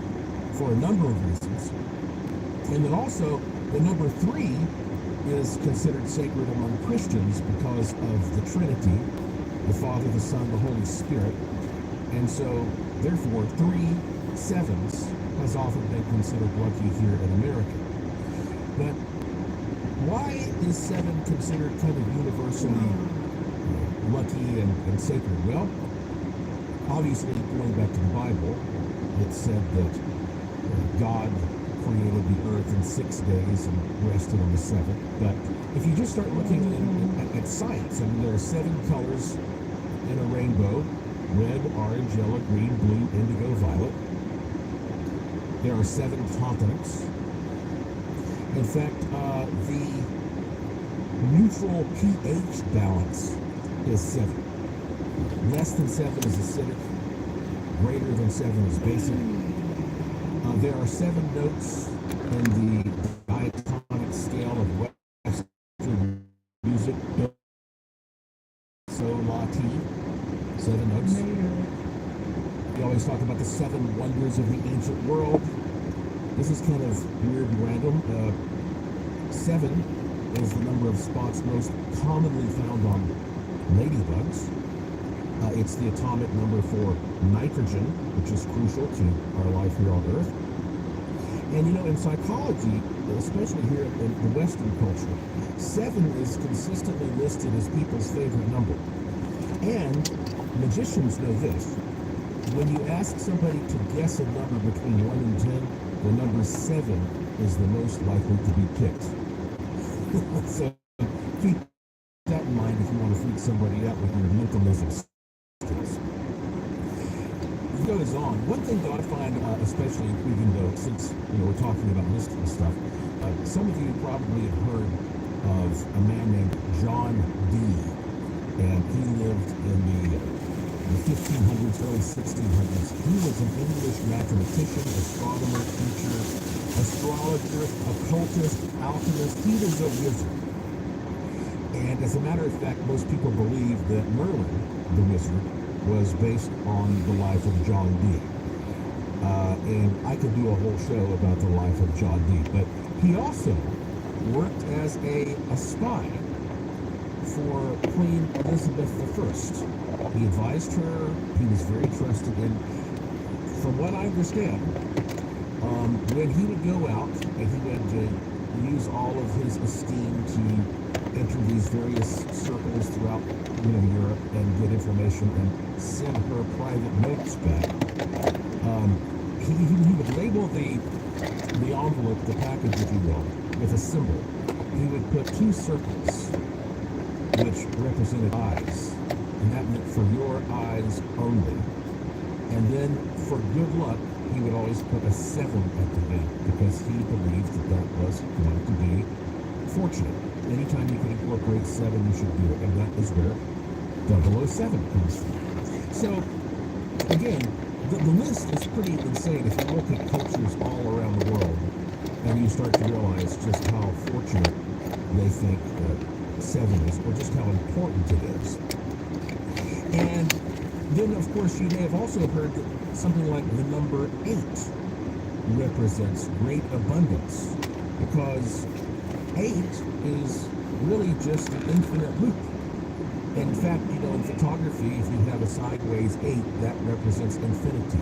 for a number of reasons. And then also, the number 3 is considered sacred among Christians because of the Trinity, the Father, the Son, the Holy Spirit. And so, therefore, 3 sevens has often been considered lucky here in America. But why is 7 considered kind of universally lucky and sacred? Well, obviously, going back to the Bible, it said that God created the earth in 6 days and rested on the 7th. But if you just start looking at science, I mean, there are 7 colors in a rainbow: red, orange, yellow, green, blue, indigo, violet. There are 7 continents. In fact, the neutral pH balance is 7. Less than 7 is acidic, greater than 7 is basic. There are 7 notes in the diatonic scale of Western music. So, la, ti, 7 notes. We always talk about the 7 wonders of the ancient world. This is kind of weird and random. 7 is the number of spots most commonly found on ladybugs. It's the atomic number for nitrogen, which is crucial to our life here on Earth. And you know, in psychology, especially here in the Western culture, 7 is consistently listed as people's favorite number. And magicians know this. when you ask somebody to guess a number between 1 and 10, the number 7 is the most likely to be picked. So keep that in mind if you want to freak somebody out with your mentalism skills. It goes on. One thing that I find especially intriguing, though, since we're talking about mystical stuff, some of you probably have heard of a man named John Dee, and he lived in the 1500s, early 1600s. He was an English mathematician, astronomer, teacher, astrologer, occultist, alchemist. He was a wizard. And as a matter of fact, most people believe that Merlin, the wizard, was based on the life of John Dee. And I could do a whole show about the life of John Dee. But he also worked as a spy for Queen Elizabeth I. He advised her. He was very trusted. And from what I understand, when he would go out and he would use all of his esteem to enter these various circles throughout Europe and get information and send her private notes back, he would label the envelope, the package, if you will, with a symbol. He would put 2 circles which represented eyes, and that meant for your eyes only. And then for good luck, he would always put a 7 at the end because he believed that was going to be fortunate. Anytime you can incorporate 7, you should do it, and that is where 007 comes from. So, again, the list is pretty insane if you look at cultures all around the world and you start to realize just how fortunate they think 7 is, or just how important it is. And then, of course, you may have also heard that something like the number 8 represents great abundance, because 8 is really just an infinite loop. In fact, in photography, if you have a sideways 8, that represents infinity.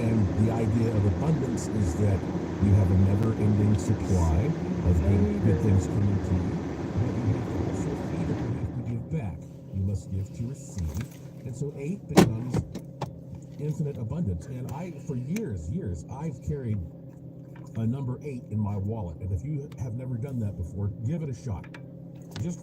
And the idea of abundance is that you have a never-ending supply of good things coming to you. But you have to also feed it, you have to give back. You must give to receive. And so 8 becomes infinite abundance. And for years, I've carried a number 8 in my wallet. And if you have never done that before, give it a shot. Just